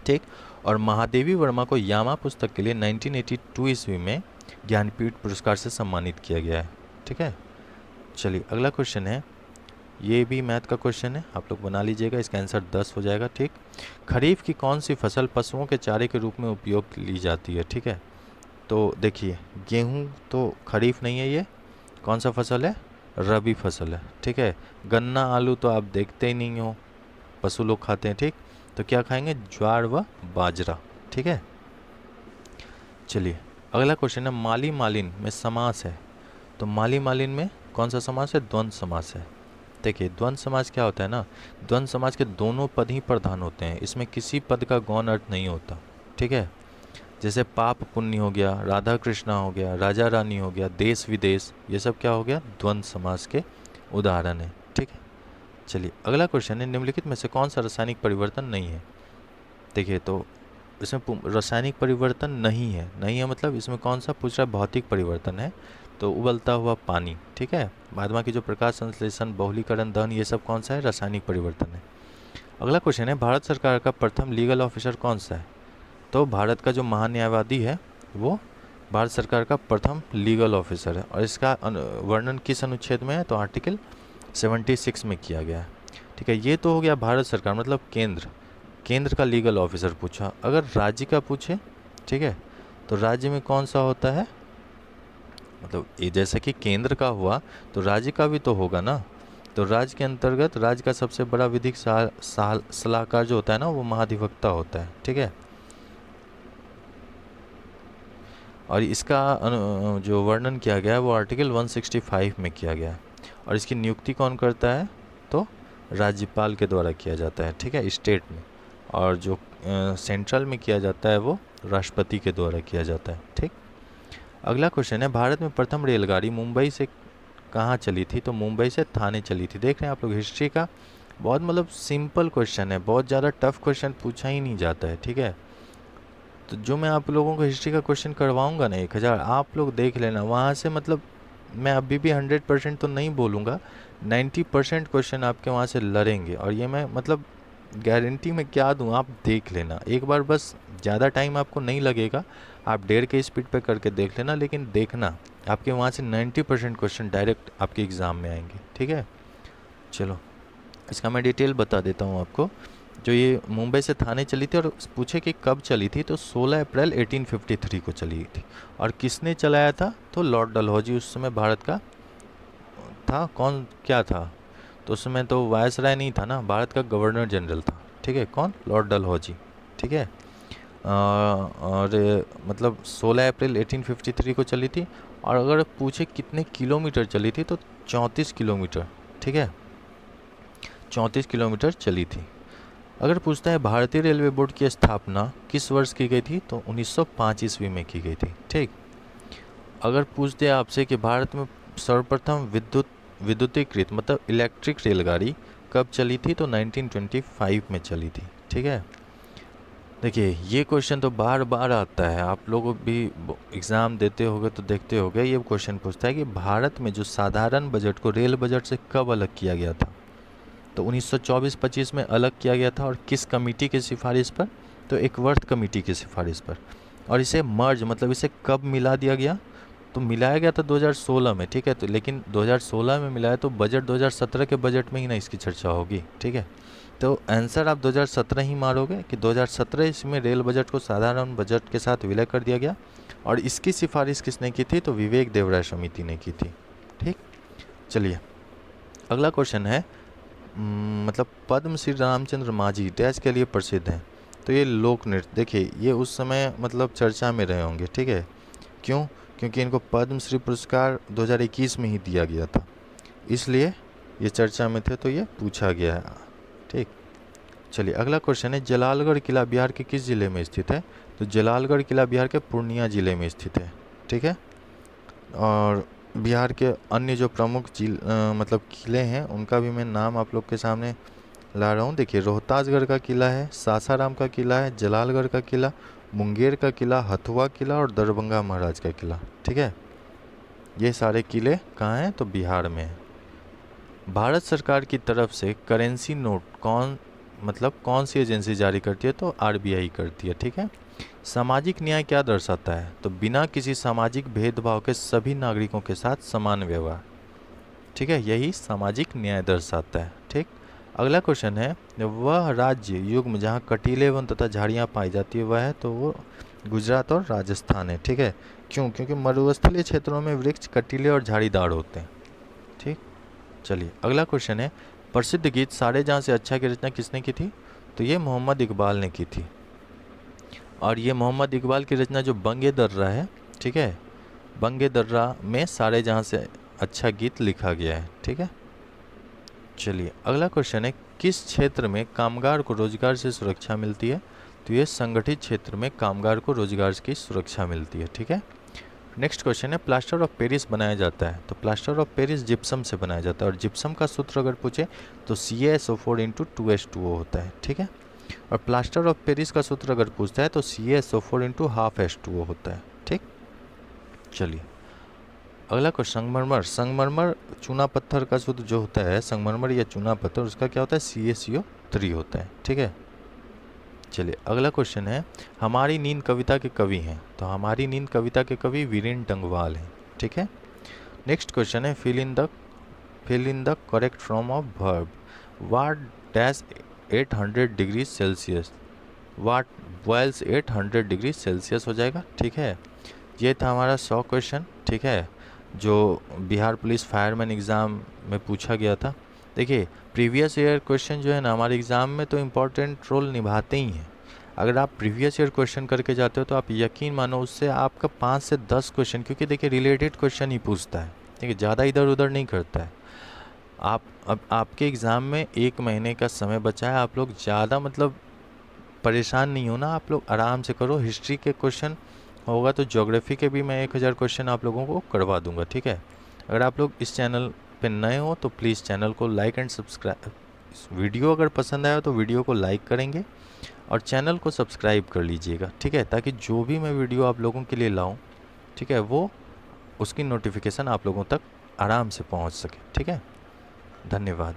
ठीक। और महादेवी वर्मा को यामा पुस्तक के लिए 1982 ईस्वी में ज्ञानपीठ पुरस्कार से सम्मानित किया गया है, ठीक है। चलिए अगला क्वेश्चन है, ये भी मैथ का क्वेश्चन है, आप लोग बना लीजिएगा, इसका आंसर 10 हो जाएगा, ठीक। खरीफ की कौन सी फसल पशुओं के चारे के रूप में उपयोग ली जाती है, ठीक है। तो देखिए, गेहूं तो खरीफ नहीं है, ये कौन सा फसल है, रबी फसल है, ठीक है। गन्ना, आलू तो आप देखते ही नहीं हो, पशु लोग खाते हैं, ठीक। तो क्या खाएंगे, ज्वार व बाजरा, ठीक है। चलिए अगला क्वेश्चन है, माली मालिन में समास है तो माली मालिन में कौन सा समास है, द्वंद्व समास है। देखिए द्वंद्व समास क्या होता है ना, द्वंद्व समास के दोनों पद ही प्रधान होते हैं, इसमें किसी पद का गौण अर्थ नहीं होता, ठीक है। जैसे पाप पुण्य हो गया, राधा कृष्णा हो गया, राजा रानी हो गया, देश विदेश, ये सब क्या हो गया, द्वंद्व समास के उदाहरण है, ठीक है। चलिए अगला क्वेश्चन है, निम्नलिखित में से कौन सा रासायनिक परिवर्तन नहीं है। देखिए तो इसमें रासायनिक परिवर्तन नहीं है मतलब इसमें कौन सा पूछ रहा है, भौतिक परिवर्तन है, तो उबलता हुआ पानी, ठीक है। बाद बाकी जो प्रकाश संश्लेषण, बहुलीकरण, दहन, ये सब कौन सा है, रासायनिक परिवर्तन है। अगला क्वेश्चन है, भारत सरकार का प्रथम लीगल ऑफिसर कौन सा है तो भारत का जो महान्यायवादी है वो भारत सरकार का प्रथम लीगल ऑफिसर है, और इसका वर्णन किस अनुच्छेद में है तो आर्टिकल 76 में किया गया है, ठीक है। ये तो हो गया भारत सरकार मतलब केंद्र का लीगल ऑफिसर पूछा। अगर राज्य का पूछे, ठीक है, तो राज्य में कौन सा होता है, मतलब ये जैसे कि केंद्र का हुआ तो राज्य का भी तो होगा ना, तो राज्य के अंतर्गत राज्य का सबसे बड़ा विधिक सलाहकार जो होता है ना वो महाधिवक्ता होता है, ठीक है। और इसका जो वर्णन किया गया है वो आर्टिकल 165 में किया गया है, और इसकी नियुक्ति कौन करता है तो राज्यपाल के द्वारा किया जाता है, ठीक है, स्टेट में, और जो सेंट्रल में किया जाता है वो राष्ट्रपति के द्वारा किया जाता है, ठीक। अगला क्वेश्चन है, भारत में प्रथम रेलगाड़ी मुंबई से कहाँ चली थी तो मुंबई से थाने चली थी। देख रहे हैं आप लोग हिस्ट्री का, बहुत मतलब सिंपल क्वेश्चन है, बहुत ज़्यादा टफ क्वेश्चन पूछा ही नहीं जाता है, ठीक है। तो जो मैं आप लोगों को हिस्ट्री का क्वेश्चन करवाऊंगा ना 1000, आप लोग देख लेना, वहाँ से मतलब मैं अभी भी 100% तो नहीं बोलूँगा, 90% क्वेश्चन आपके वहाँ से लड़ेंगे, और ये मैं मतलब गारंटी में क्या दूँ, आप देख लेना एक बार बस। ज़्यादा टाइम आपको नहीं लगेगा, आप 1.5 के स्पीड पे करके देख लेना, लेकिन देखना आपके वहाँ से 90% क्वेश्चन डायरेक्ट आपके एग्ज़ाम में आएंगे, ठीक है। चलो इसका मैं डिटेल बता देता हूँ आपको। जो ये मुंबई से थाने चली थी, और पूछे कि कब चली थी, तो 16 अप्रैल 1853 को चली थी। और किसने चलाया था, तो लॉर्ड डलहौजी उस समय भारत का था। कौन क्या था, तो उस समय तो वायसराय नहीं था ना, भारत का गवर्नर जनरल था, ठीक है। कौन, लॉर्ड डलहौजी, ठीक है। और मतलब 16 अप्रैल 1853 को चली थी। और अगर पूछे कितने किलोमीटर चली थी, तो 34 किलोमीटर, ठीक है, 34 किलोमीटर चली थी। अगर पूछता है भारतीय रेलवे बोर्ड की स्थापना किस वर्ष की गई थी, तो 1905 ईस्वी में की गई थी, ठीक। अगर पूछ दे आपसे कि भारत में सर्वप्रथम विद्युतीकृत मतलब इलेक्ट्रिक रेलगाड़ी कब चली थी, तो 1925 में चली थी, ठीक है। देखिए ये क्वेश्चन तो बार बार आता है, आप लोग भी एग्ज़ाम देते होगे तो देखते होगे। ये क्वेश्चन पूछता है कि भारत में जो साधारण बजट को रेल बजट से कब अलग किया गया था, तो 1924-25 में अलग किया गया था। और किस कमेटी की सिफारिश पर, तो एकवर्थ कमेटी की सिफारिश पर। और इसे मर्ज मतलब इसे कब मिला दिया गया, तो मिलाया गया था 2016 में, ठीक है। तो लेकिन 2016 में मिलाया तो बजट 2017 के बजट में ही ना इसकी चर्चा होगी, ठीक है। तो आंसर आप 2017 ही मारोगे कि 2017 इसमें रेल बजट को साधारण बजट के साथ विलय कर दिया गया। और इसकी सिफारिश किसने की थी, तो विवेक देवराय समिति ने की थी, ठीक। चलिए अगला क्वेश्चन है, मतलब पद्म श्री रामचंद्र मांझी डैश के लिए प्रसिद्ध हैं, तो ये लोक नृत्य। देखिए ये उस समय मतलब चर्चा में रहे होंगे, ठीक है। क्यों, क्योंकि इनको पद्म श्री पुरस्कार 2021 में ही दिया गया था, इसलिए ये चर्चा में थे, तो ये पूछा गया है, ठीक। चलिए अगला क्वेश्चन है, जलालगढ़ किला बिहार के किस जिले में स्थित है, तो जलालगढ़ किला बिहार के पूर्णिया जिले में स्थित है, ठीक है। और बिहार के अन्य जो प्रमुख मतलब किले हैं उनका भी मैं नाम आप लोग के सामने ला रहा हूँ। देखिए रोहतासगढ़ का किला है, सासाराम का किला है, जलालगढ़ का किला, मुंगेर का किला, हथुआ किला और दरभंगा महाराज का किला, ठीक है। ये सारे किले कहाँ हैं, तो बिहार में है। भारत सरकार की तरफ से करेंसी नोट कौन सी एजेंसी जारी करती है, तो आरबीआई करती है, ठीक है। सामाजिक न्याय क्या दर्शाता है, तो बिना किसी सामाजिक भेदभाव के सभी नागरिकों के साथ समान व्यवहार, ठीक है, यही सामाजिक न्याय दर्शाता है, ठीक। अगला क्वेश्चन है, वह राज्य युग्म जहाँ कटीले वन तथा झाड़ियाँ पाई जाती है वह है, तो वो गुजरात और राजस्थान है, ठीक है। क्यों, क्योंकि मरुस्थलीय क्षेत्रों में वृक्ष कटीले और झाड़ीदार होते हैं, ठीक। चलिए अगला क्वेश्चन है, प्रसिद्ध गीत सारे जहाँ से अच्छा की रचना किसने की थी, तो ये मोहम्मद इकबाल ने की थी। और ये मोहम्मद इकबाल की रचना जो बंगे दर्रा है, ठीक है, बंगे दर्रा में सारे जहाँ से अच्छा गीत लिखा गया है, ठीक है। चलिए अगला क्वेश्चन है, किस क्षेत्र में कामगार को रोजगार से सुरक्षा मिलती है, तो ये संगठित क्षेत्र में कामगार को रोजगार की सुरक्षा मिलती है, ठीक है। नेक्स्ट क्वेश्चन है, प्लास्टर ऑफ पेरिस बनाया जाता है, तो प्लास्टर ऑफ पेरिस जिप्सम से बनाया जाता है। और जिप्सम का सूत्र अगर पूछे तो CaSO4 × 2H2O होता है, ठीक है। और प्लास्टर ऑफ पेरिस का सूत्र अगर पूछता है तो CaSO4 × 1/2H2O होता है, ठीक। चलिए अगला क्वेश्चन, संगमरमर संगमरमर चूना पत्थर का सूत्र जो होता है, संगमरमर या चूना पत्थर, उसका क्या होता है, CaCO3 होता है, ठीक है। चलिए अगला क्वेश्चन है, हमारी नींद कविता के कवि हैं, तो हमारी नींद कविता के कवि वीरेंद्र टंगवाल हैं, ठीक है। नेक्स्ट क्वेश्चन है, fill in the correct form of verb, water dash 800 degree Celsius, water boils 800 degree Celsius हो जाएगा, ठीक है। ये था हमारा 100 क्वेश्चन, ठीक है, जो बिहार पुलिस फायरमैन एग्ज़ाम में पूछा गया था। देखिए प्रीवियस ईयर क्वेश्चन जो है ना हमारे एग्ज़ाम में तो इम्पोर्टेंट रोल निभाते ही हैं। अगर आप प्रीवियस ईयर क्वेश्चन करके जाते हो तो आप यकीन मानो उससे आपका 5 से 10 क्वेश्चन, क्योंकि देखिए रिलेटेड क्वेश्चन ही पूछता है, ठीक है, ज़्यादा इधर उधर नहीं करता है। अब आपके एग्ज़ाम में 1 महीने का समय बचा है, आप लोग ज़्यादा मतलब परेशान नहीं हो ना, आप लोग आराम से करो। हिस्ट्री के क्वेश्चन होगा तो ज्योग्राफी के भी मैं 1000 क्वेश्चन आप लोगों को करवा दूंगा, ठीक है। अगर आप लोग इस चैनल पे नए हो तो प्लीज़ चैनल को लाइक एंड सब्सक्राइब, वीडियो अगर पसंद आया तो वीडियो को लाइक करेंगे और चैनल को सब्सक्राइब कर लीजिएगा, ठीक है, ताकि जो भी मैं वीडियो आप लोगों के लिए लाऊं, ठीक है, वो उसकी नोटिफिकेशन आप लोगों तक आराम से पहुंच सके। ठीक है, धन्यवाद।